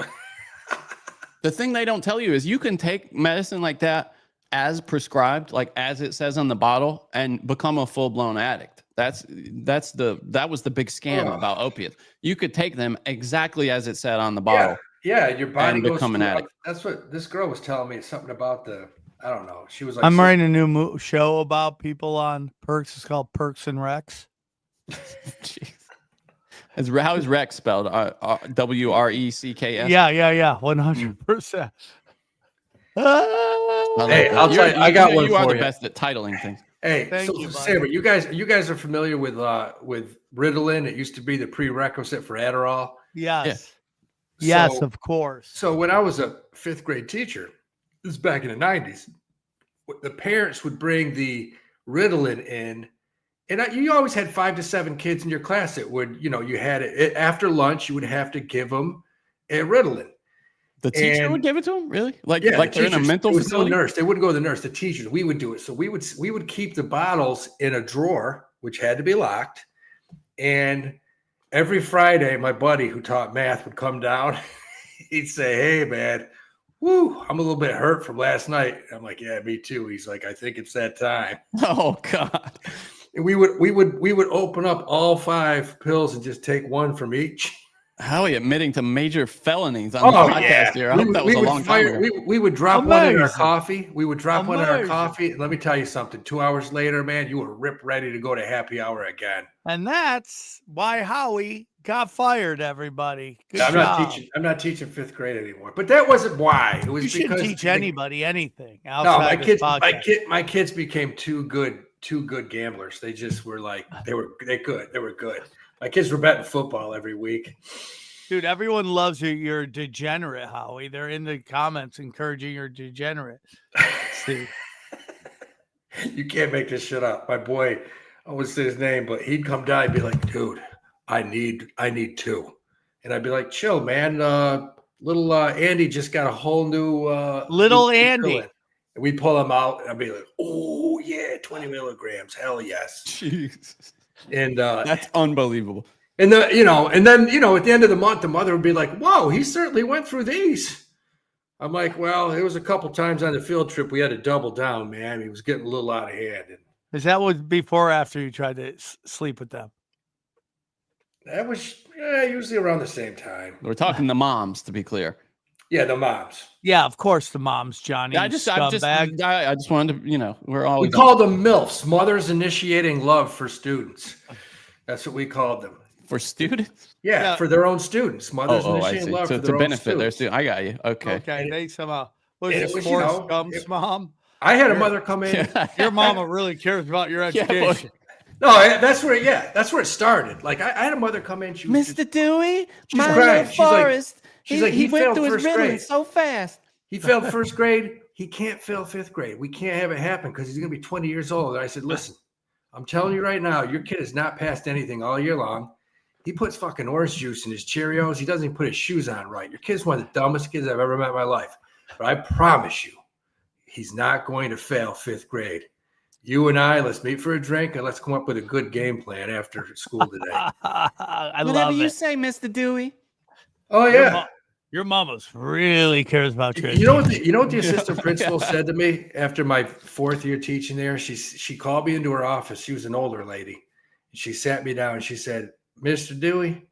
The thing they don't tell you is you can take medicine like that as prescribed, like as it says on the bottle, and become a full-blown addict. That was the big scam about opiates. You could take them exactly as it said on the bottle. Yeah, your body and goes become an addict. That's what this girl was telling me. Something about I don't know. She was like, I'm writing a new show about people on perks. It's called Perks and Rex. Jeez. How is Rex spelled? WRECKS? Yeah. 100%. Hey, I'll tell you, I got one for you. You are the best at titling things. Hey, Sam, you guys are familiar with Ritalin? It used to be the prerequisite for Adderall. Yes. Yeah. Yes, of course. So when I was a 5th grade teacher, this is back in the 90s, the parents would bring the Ritalin in. And you always had 5 to 7 kids in your class that would, you had it after lunch, you would have to give them a Ritalin. The teacher would give it to them? Really? Like they're in a mental No facility? nurse. They wouldn't go to the nurse. The teachers. We would do it. So we would keep the bottles in a drawer, which had to be locked. And every Friday, my buddy who taught math would come down. He'd say, "Hey, man, I'm a little bit hurt from last night." I'm like, "Yeah, me too." He's like, "I think it's that time." Oh God. And we would open up all 5 pills and just take one from each. Howie admitting to major felonies on the podcast here. I hope that was a long time ago. We would drop one in our coffee. We would drop one in our coffee. And let me tell you something. 2 hours later, man, you were ripped ready to go to happy hour again. And that's why Howie got fired, everybody. I'm not teaching 5th grade anymore. But that wasn't why. It was you because teach anybody anything. No, my kids became too good gamblers. They just were like they were good. My kids were betting football every week. Dude, everyone loves you. You're a degenerate, Howie. They're in the comments encouraging you're degenerate. See. You can't make this shit up. My boy, I won't say his name, but he'd come down and be like, "Dude, I need 2." And I'd be like, "Chill, man. Little Andy just got a whole new little Andy." And we'd pull him out, and I'd be like, "Oh yeah, 20 milligrams. Hell yes." Jeez. And that's unbelievable. And then at the end of the month, the mother would be like, "Whoa, he certainly went through these." I'm like, "Well, it was a couple times on the field trip we had to double down, man. He was getting a little out of hand." And is that was before or after you tried to sleep with them? That was usually around the same time. We're talking the moms, to be clear. Yeah, the moms. Yeah, of course, the moms, Johnny. I just wanted to, we called them MILFs, mothers initiating love for students. That's what we called them. For students? Yeah, for their own students. Mothers initiating love for their own students. So to benefit their students. I got you. Okay. Okay, thanks, What is this, Forrest Gump's mom? I had a mother come in. Your mama really cares about your education. No, that's where it started. Like I had a mother come in. She was Mr. Dewey, she's crying. She's like, he went failed through his first grade so fast. He failed 1st grade. He can't fail 5th grade. We can't have it happen because he's going to be 20 years old. And I said, "Listen, I'm telling you right now, your kid has not passed anything all year long. He puts fucking orange juice in his Cheerios. He doesn't even put his shoes on right. Your kid's one of the dumbest kids I've ever met in my life. But I promise you, he's not going to fail 5th grade. You and I, let's meet for a drink and let's come up with a good game plan after school today." Whatever you say, Mr. Dewey. Oh yeah. Your mama's really cares about you. You know what the assistant principal said to me after my 4th year teaching there? She called me into her office. She was an older lady. She sat me down and she said, "Mr. Dewey,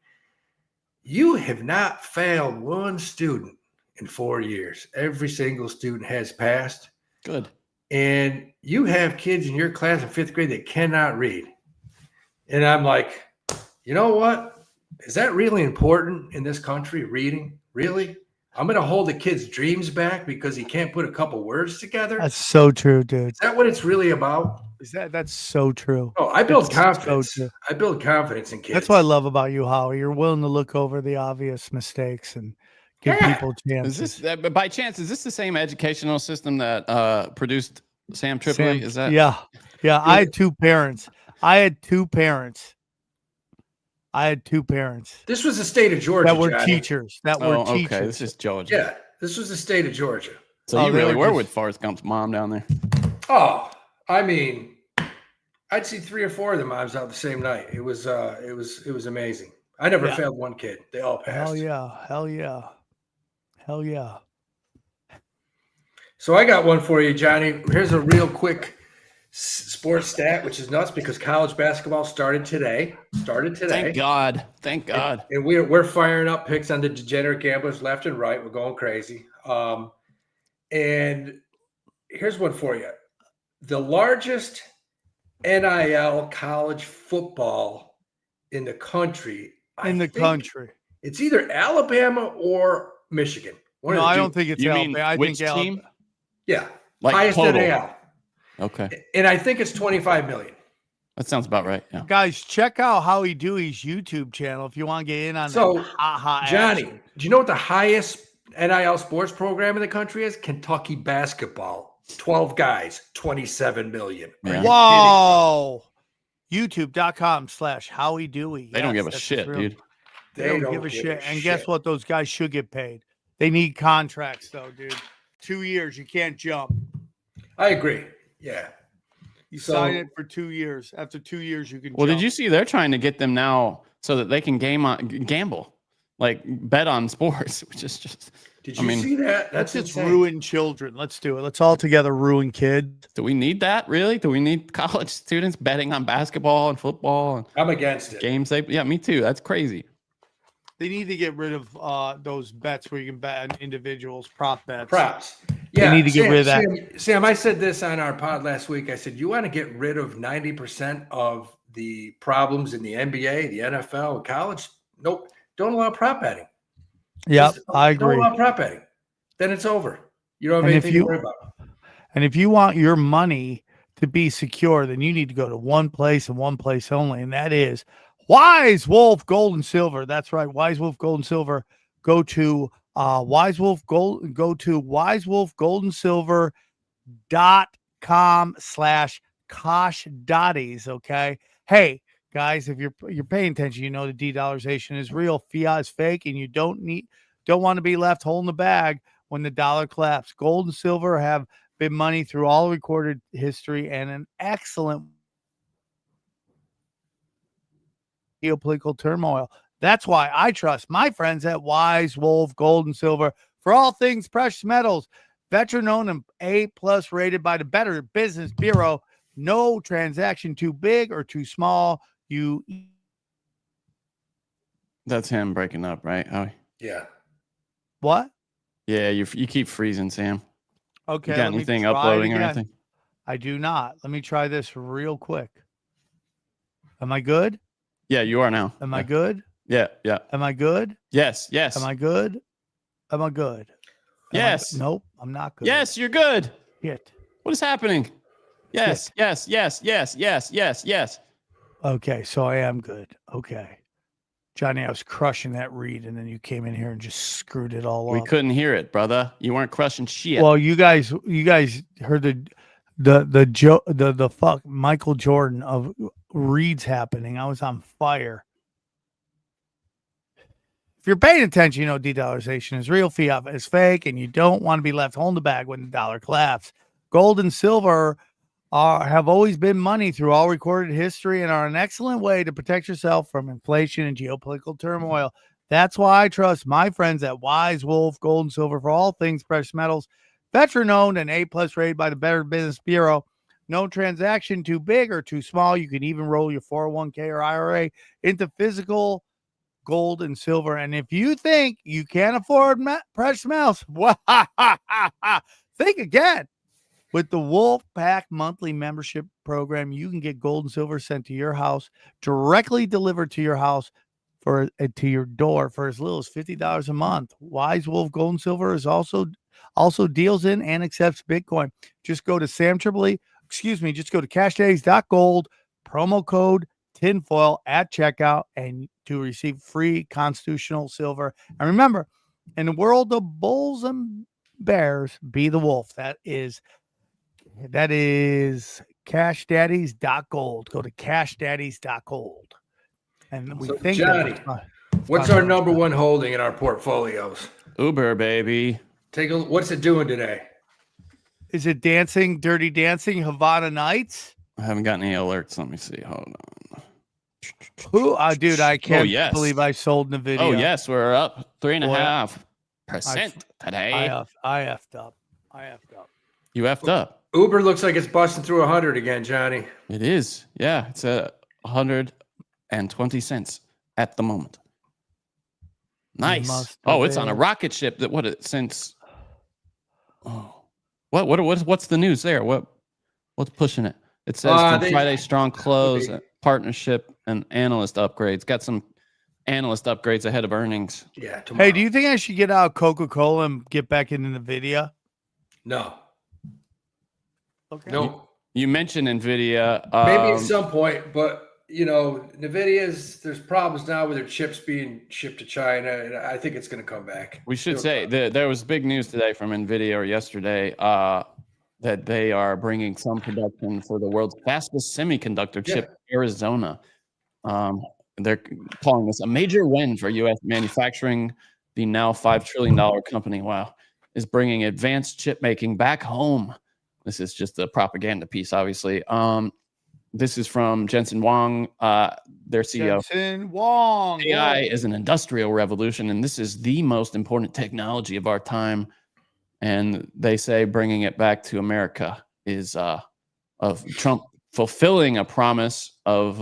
you have not failed one student in 4 years. Every single student has passed. Good. And you have kids in your class in 5th grade that cannot read. And I'm like, you know what? Is that really important in this country, reading? Really? I'm going to hold a kid's dreams back because he can't put a couple words together? That's so true, dude. Is that what it's really about? That's so true. Oh, I build It's confidence. so true. I build confidence in kids. That's what I love about you, Howie. You're willing to look over the obvious mistakes and give people chances. By chance, is this the same educational system that produced Sam Tripoli? Is that? Yeah. I had two parents. This was the state of Georgia that were Johnny. teachers. Okay, this is Georgia. Yeah, this was the state of Georgia. So you really were with Forrest Gump's mom down there. Oh, I mean, I'd see 3 or 4 of the moms out the same night. It was amazing. I never failed one kid. They all passed. Hell yeah. So I got one for you, Johnny. Here's a real quick sports stat, which is nuts because college basketball started today. Thank God. And we're firing up picks on the degenerate gamblers left and right. We're going crazy. And here's one for you. The largest NIL college football in the country. It's either Alabama or Michigan. No, I don't think it's Alabama. I think team? Yeah. Like highest total. NIL. Okay. And I think it's 25 million. That sounds about right. Yeah. Guys, check out Howie Dewey's YouTube channel if you want to get in on So, that. Johnny, do you know what the highest NIL sports program in the country is? Kentucky basketball. 12 guys, 27 million. Yeah. Whoa. YouTube.com/Howie Dewey. They don't give a shit, dude. They don't give a shit. And guess what? Those guys should get paid. They need contracts, though, dude. 2 years. You can't jump. I agree. Yeah. You sign it for 2 years. After 2 years, you can Well, jump. did you see they're trying to get them now so that they can gamble, like bet on sports, which is just. Did you see that? That's just ruin children. Let's do it. Let's all together ruin kids. Do we need that, really? Do we need college students betting on basketball and football? And I'm against it. Games yeah, me too. That's crazy. They need to get rid of those bets where you can bet on individuals, prop bets. Props. Yeah, they need to get rid of that. Sam, I said this on our pod last week. I said, you want to get rid of 90% of the problems in the NBA, the NFL, and college? Nope. Don't allow prop betting. Yep, I agree. Don't allow prop betting. Then it's over. You don't have anything to worry about. And if you want your money to be secure, then you need to go to one place and one place only, and that is Wise Wolf Gold and Silver. That's right, Wise Wolf Gold and Silver. Go to wisewolfgoldandsilver.com/Kosh Daddies. Okay. Hey, guys, if you're paying attention, you know the de-dollarization is real. Fiat is fake, and you don't want to be left holding the bag when the dollar collapses. Gold and silver have been money through all recorded history and an excellent geopolitical turmoil. That's why I trust my friends at Wise Wolf Gold and Silver for all things precious metals. Veteran owned and A+ rated by the Better Business Bureau. No transaction too big or too small. That's him breaking up, right, Howie? Yeah. What? Yeah, you keep freezing, Sam. Okay. You got anything uploading or anything? I do not. Let me try this real quick. Am I good? Yeah, you are now. Am I good? Yeah. Am I good? Yes. Am I good? Am I good? Yes. Nope, I'm not good. Yes, you're good. Shit. What is happening? Yes. Okay, so I am good. Okay. Johnny, I was crushing that read, and then you came in here and just screwed it all up. We couldn't hear it, brother. You weren't crushing shit. Well, you guys heard the fuck Michael Jordan of reads happening. I was on fire. If you're paying attention, you know de-dollarization is real, fiat is fake, and you don't want to be left holding the bag when the dollar collapses. Gold and silver have always been money through all recorded history and are an excellent way to protect yourself from inflation and geopolitical turmoil. That's why I trust my friends at Wise Wolf Gold and Silver for all things precious metals. Veteran owned and A+ rated by the Better Business Bureau. No transaction too big or too small. You can even roll your 401k or IRA into physical gold and silver. And if you think you can't afford precious metals, think again. With the Wolf Pack monthly membership program, you can get gold and silver sent to your house, directly delivered to your house to your door for as little as $50 a month. Wise Wolf Gold and Silver is also deals in and accepts Bitcoin. Just go to just go to cashdaddies.gold, promo code tinfoil at checkout, and to receive free constitutional silver. And remember, in the world of bulls and bears, be the wolf. That is cashdaddies.gold. Go to cashdaddies.gold. And we think Johnny, what's our number one holding in our portfolios? Uber, baby. What's it doing today? Is it Dirty Dancing, Havana Nights? I haven't gotten any alerts. Let me see. Hold on. Who? Dude, I can't believe I sold Nvidia. Oh, yes. We're up 3.5% today. I effed up. You effed up. Uber looks like it's busting through 100 again, Johnny. It is. Yeah. It's at 120 cents at the moment. Nice. Oh, it's on a rocket ship what's the news there? What's pushing it? It says Friday strong close, partnership, and analyst upgrades. Got some analyst upgrades ahead of earnings. Yeah. Tomorrow. Hey, do you think I should get out Coca-Cola and get back into Nvidia? No. Okay. No. You mentioned Nvidia. Maybe at some point, but there's problems now with their chips being shipped to China, and I think it's going to come back. We should say there was big news today from Nvidia or yesterday that they are bringing some production for the world's fastest semiconductor chip, Arizona. They're calling this a major win for U.S. manufacturing. The now $5 trillion company, is bringing advanced chip making back home. This is just a propaganda piece, obviously. This is from Jensen Huang, their CEO. Jensen Huang. AI is an industrial revolution, and this is the most important technology of our time. And they say bringing it back to America is of Trump fulfilling a promise of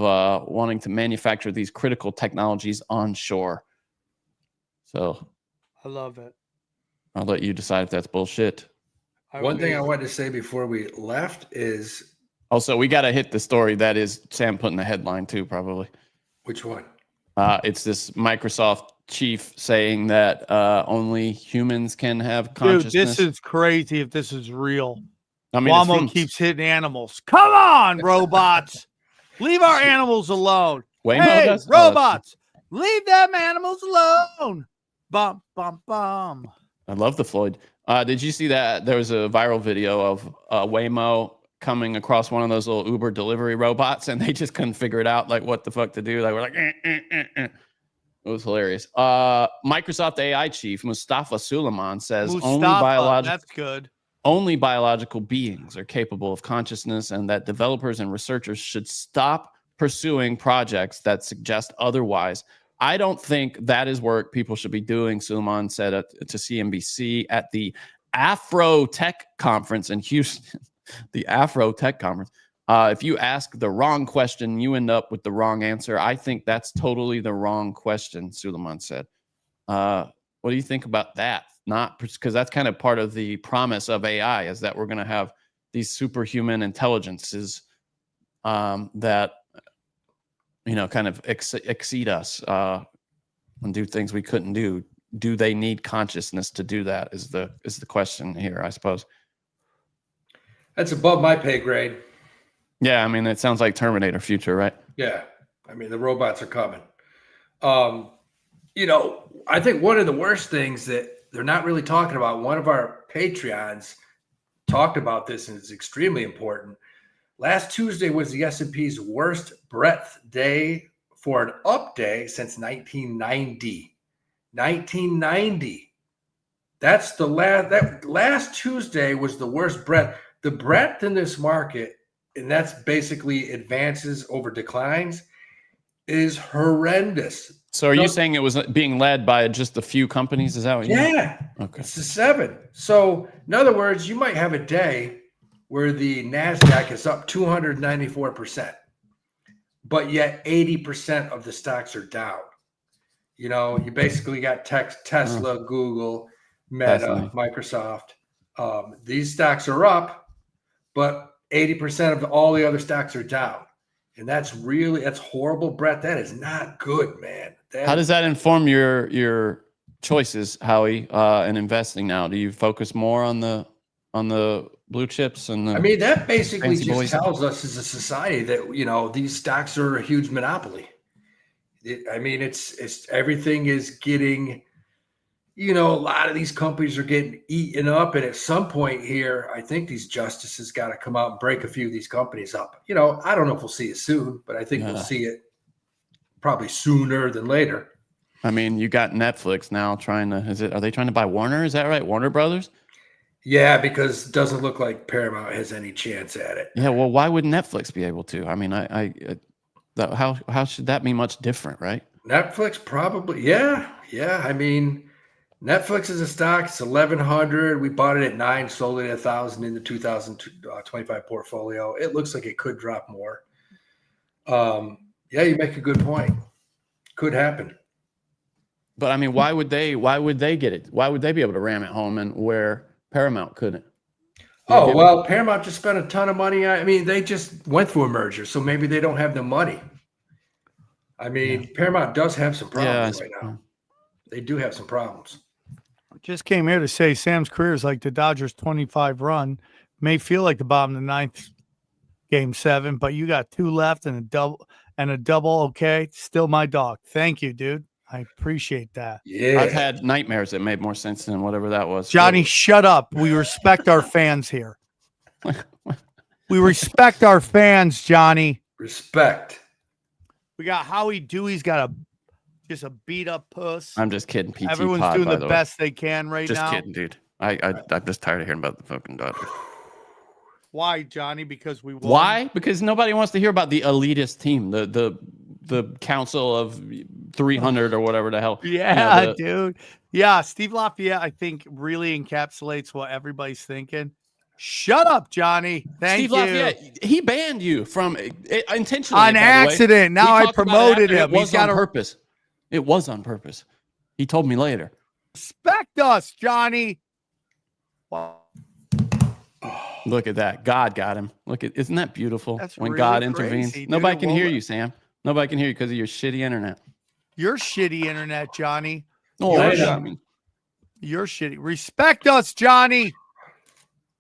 wanting to manufacture these critical technologies onshore. So I love it. I'll let you decide if that's bullshit. One thing I wanted to say before we left is also we got to hit the story that is Sam put in the headline too, probably. Which one? It's this Microsoft chief saying that only humans can have consciousness. Dude, this is crazy if this is real. I mean, Wamo keeps hitting animals. Come on, robots. Leave our animals alone. Waymo hey, does? robots. Leave them animals alone. Bum, bum, bum. I love the Floyd. Did you see that? There was a viral video of Waymo coming across one of those little Uber delivery robots, and they just couldn't figure it out, like what the fuck to do. They were like, It was hilarious. Microsoft AI chief Mustafa Suleiman says only biological beings are capable of consciousness, and that developers and researchers should stop pursuing projects that suggest otherwise. I don't think that is work people should be doing, Suleiman said to CNBC at the Afro Tech Conference in Houston. The Afro Tech Conference. If you ask the wrong question, you end up with the wrong answer. I think that's totally the wrong question, Suleiman said. What do you think about that? Not because that's kind of part of the promise of AI, is that we're going to have these superhuman intelligences that kind of exceed us and do things we couldn't do. Do they need consciousness to do that? Is the question here, I suppose. That's above my pay grade. Yeah, I mean, it sounds like Terminator future, right? Yeah, I mean, the robots are coming. I think one of the worst things that they're not really talking about, one of our Patreons talked about this, and it's extremely important. Last Tuesday was the S&P's worst breadth day for an up day since 1990. 1990. That's the last Tuesday was the worst breadth. The breadth in this market, and that's basically advances over declines, is horrendous. So are you saying it was being led by just a few companies? Is that what you mean? Yeah. Okay. It's the 7. So in other words, you might have a day where the NASDAQ is up 294%, but yet 80% of the stocks are down. You basically got Tesla, Google, Meta, Microsoft. These stocks are up, but 80% of all the other stocks are down. And that's horrible, Brett. That is not good, man. How does that inform your choices, Howie, in investing now? Do you focus more on the blue chips and I mean, that basically fancy just boys? tells us as a society that, these stocks are a huge monopoly. It's everything is getting, a lot of these companies are getting eaten up. And at some point here, I think these justices got to come out and break a few of these companies up. I don't know if we'll see it soon, but I think we'll see it probably sooner than later. I mean, you got Netflix now are they trying to buy Warner? Is that right? Warner Brothers? Yeah, because it doesn't look like Paramount has any chance at it. Yeah. Well, why would Netflix be able to? I mean, how should that be much different, right? Netflix probably. Yeah. I mean, Netflix is a stock. It's 1,100. We bought it at 9, sold it at 1,000 in the 2025 portfolio. It looks like it could drop more. Yeah, you make a good point. Could happen. But I mean, why would they get it? Why would they be able to ram it home and where Paramount couldn't? Oh, well, Paramount just spent a ton of money. I mean, they just went through a merger, so maybe they don't have the money. I mean, Paramount does have some problems right now. They do have some problems. Just came here to say Sam's career is like the Dodgers' 25 run. May feel like the bottom of the ninth, game 7, but you got 2 left and a double. Okay, still my dog. Thank you, dude. I appreciate that. Yeah, I've had nightmares that made more sense than whatever that was. Johnny, shut up. We respect our fans here. We respect our fans, Johnny. Respect. We got Howie. Dewey's got just a beat up puss. I'm just kidding. PT Everyone's pod, doing by the way. best they can right Just now. kidding, dude. I'm just tired of hearing about the fucking Dodgers. Why, Johnny? Because we won. Why? Because nobody wants to hear about the elitist team, the council of 300 or whatever the hell. Yeah, dude. Yeah, Steve Lafayette, I think, really encapsulates what everybody's thinking. Shut up, Johnny. Thank Steve you. Lafayette, he banned you from intentionally On accident. Now I promoted him. It was on purpose. It was on purpose. He told me later. Respect us, Johnny. Wow. Look at that. God got him. Isn't that beautiful? That's when really God crazy, intervenes. dude. Nobody can hear Well, you, Sam. Nobody can hear you because of your shitty internet. Your shitty internet, Johnny. Oh, You're shitty. Respect us, Johnny.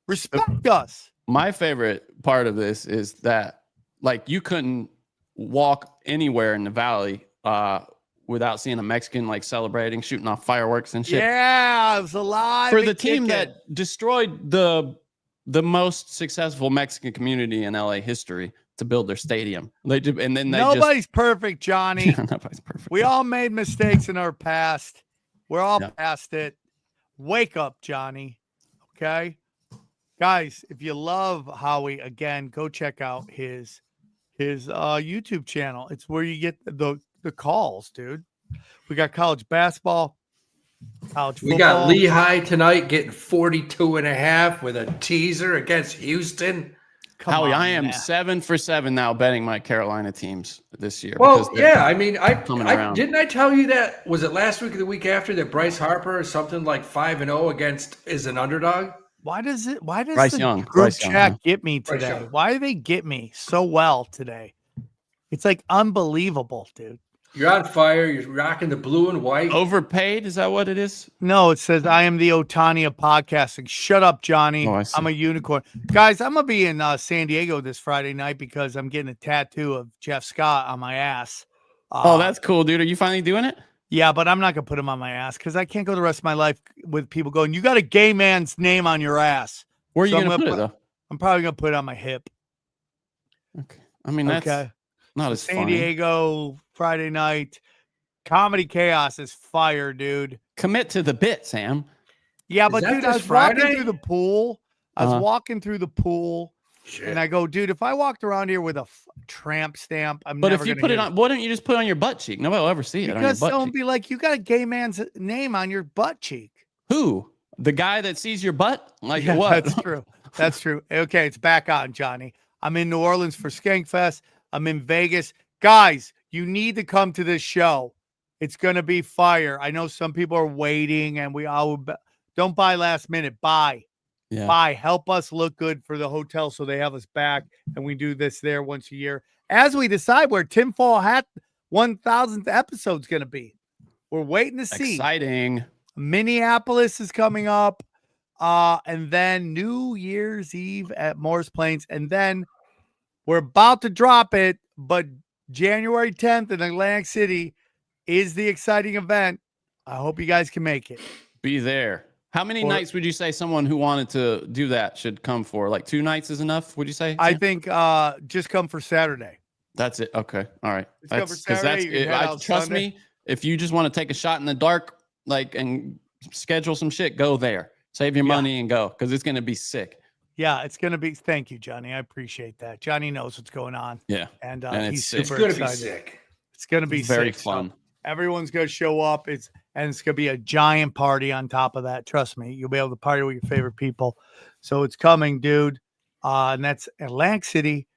Respect us. My favorite part of this is that, like, you couldn't walk anywhere in the valley without seeing a Mexican like celebrating, shooting off fireworks and shit. Yeah, it was alive. For the team that destroyed the most successful Mexican community in LA history to build their stadium. Nobody's perfect, Johnny. Nobody's perfect. We all made mistakes in our past. We're all past it. Wake up, Johnny. Okay? Guys, if you love Howie, again, go check out his YouTube channel. It's where you get the calls, dude. We got college basketball, college football. We got Lehigh tonight getting 42.5 with a teaser against Houston. Howie, I am 7 for 7 now betting my Carolina teams this year. Well, yeah, I mean, I didn't I tell you that, was it last week or the week after, that Bryce Harper is something like 5-0 is an underdog? Why does Bryce the Young. group Bryce chat Young. get me Bryce today? Young. Why do they get me so well today? It's like unbelievable, dude. You're on fire. You're rocking the blue and white. Overpaid? Is that what it is? No, it says I am the Otani of podcasting. Shut up, Johnny. Oh, I see. I'm a unicorn. Guys, I'm going to be in San Diego this Friday night because I'm getting a tattoo of Jeff Scott on my ass. Oh, that's cool, dude. Are you finally doing it? Yeah, but I'm not going to put him on my ass because I can't go the rest of my life with people going, you got a gay man's name on your ass. Where are you So going to put it, though? I'm probably going to put it on my hip. Okay. I mean, that's not as San funny. Diego, Friday night. Comedy Chaos is fire, dude. Commit to the bit, Sam. Yeah, Is but that dude, I this was walking Friday? through the pool. Shit. And I go, dude, if I walked around here with a tramp stamp, But if you put it on, why don't you just put it on your butt cheek? Nobody will ever see it on your because butt someone cheek. be like, you got a gay man's name on your butt cheek. Who? The guy that sees your butt? Like Yeah, what? That's true. That's true. Okay, it's back on, Johnny. I'm in New Orleans for Skankfest. I'm in Vegas. Guys, you need to come to this show. It's going to be fire. I know some people are waiting, and we all don't buy last minute. Buy. Yeah. Buy, help us look good for the hotel so they have us back, and we do this there once a year. As we decide where Tinfoil Hat 1000th episode's going to be. We're waiting to see. Exciting. Minneapolis is coming up, and then New Year's Eve at Morris Plains, and then we're about to drop it, but January 10th in Atlantic City is the exciting event. I hope you guys can make it. Be there. How many nights would you say someone who wanted to do that should come for? Like 2 nights is enough, would you say? I think just come for Saturday. That's it. Okay. All right. Just come for Saturday. You can head out trust Sunday. me, if you just want to take a shot in the dark, like, and schedule some shit, go there. Save your money and go, because it's going to be sick. Yeah, it's going to be. Thank you, Johnny. I appreciate that. Johnny knows what's going on. Yeah. And it's he's sick. super It's going to excited. be sick. It's going to be very sick. fun. So everyone's going to show up. It's going to be a giant party on top of that. Trust me, you'll be able to party with your favorite people. So it's coming, dude. And that's Atlantic City,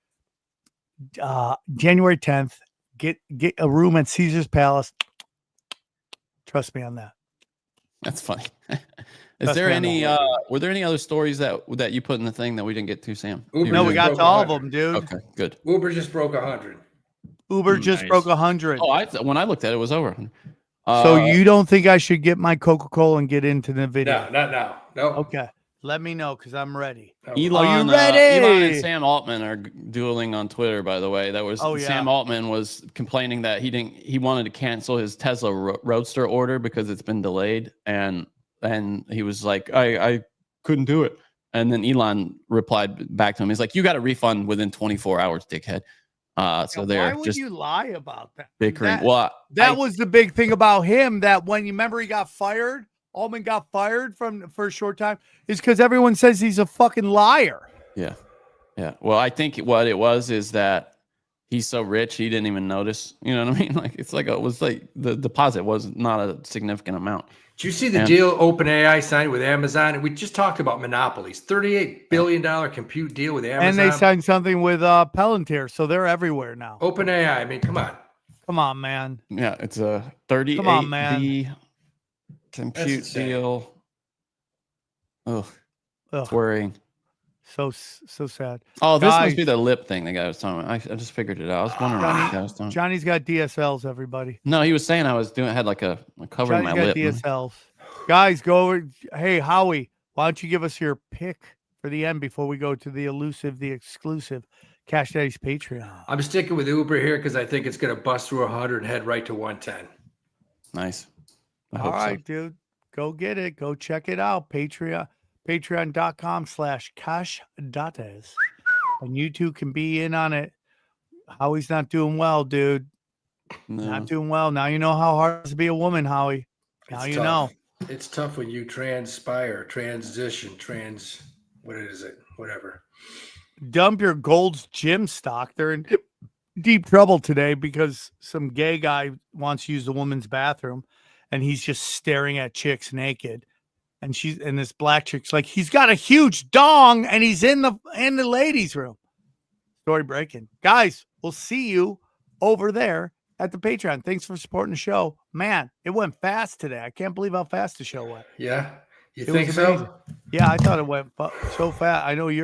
January 10th. Get a room at Caesar's Palace. Trust me on that. That's funny. Trust There me on any? that. Were there any other stories that you put in the thing that we didn't get to, Sam? Uber No, we just got broke to all of 100. them, dude. Okay, good. Uber just broke 100. Uber just Nice. broke 100. Oh, when I looked at it, it was over. So you don't think I should get my Coca-Cola and get into the video? No, not now. No. Okay. Let me know because I'm ready. No. Elon, Are you ready? Elon and Sam Altman are dueling on Twitter, by the way. That was Sam Altman was complaining that he wanted to cancel his Tesla Roadster order because it's been delayed, and he was like, I couldn't do it. And then Elon replied back to him. He's like, you got a refund within 24 hours, dickhead. So they're why would just you lie about that? bickering. That was the big thing about him, that when you remember he got fired, Altman got fired for a short time, is because everyone says he's a fucking liar. Yeah. Well, I think what it was is that he's so rich he didn't even notice. You know what I mean? Like it was like the deposit was not a significant amount. Did you see the deal OpenAI signed with Amazon? We just talked about monopolies. $38 billion compute deal with Amazon. And they signed something with Palantir, so they're everywhere now. OpenAI. I mean, come on. Come on, man. Yeah, it's a 38 Come on, man. compute deal. Ugh. It's worrying. So sad. Oh, this Guys, must be the lip thing the guy was talking about. I just figured it out. I was wondering what the guy was talking about. Johnny's got DSLs, everybody. No, he was saying I had like a covering Johnny's my got lip. DSLs. Guys, go over. Hey, Howie, why don't you give us your pick for the end before we go to the exclusive Cash Daddy's Patreon? I'm sticking with Uber here because I think it's going to bust through 100 and head right to 110. Nice. All right, dude. Go get it. Go check it out. Patreon.com/cashdaddies. And you two can be in on it. Howie's not doing well, dude. No. Not doing well. Now you know how hard it is to be a woman, Howie. Now you know. It's tough when you transpire, transition, what is it? Whatever. Dump your Gold's gym stock. They're in deep trouble today because some gay guy wants to use the woman's bathroom and he's just staring at chicks naked. And this black chick's like, he's got a huge dong and he's in the ladies' room. Story breaking. Guys, we'll see you over there at the Patreon. Thanks for supporting the show. Man, it went fast today. I can't believe how fast the show went. Yeah. You It think was so? amazing. Yeah, I thought it went so fast. I know you're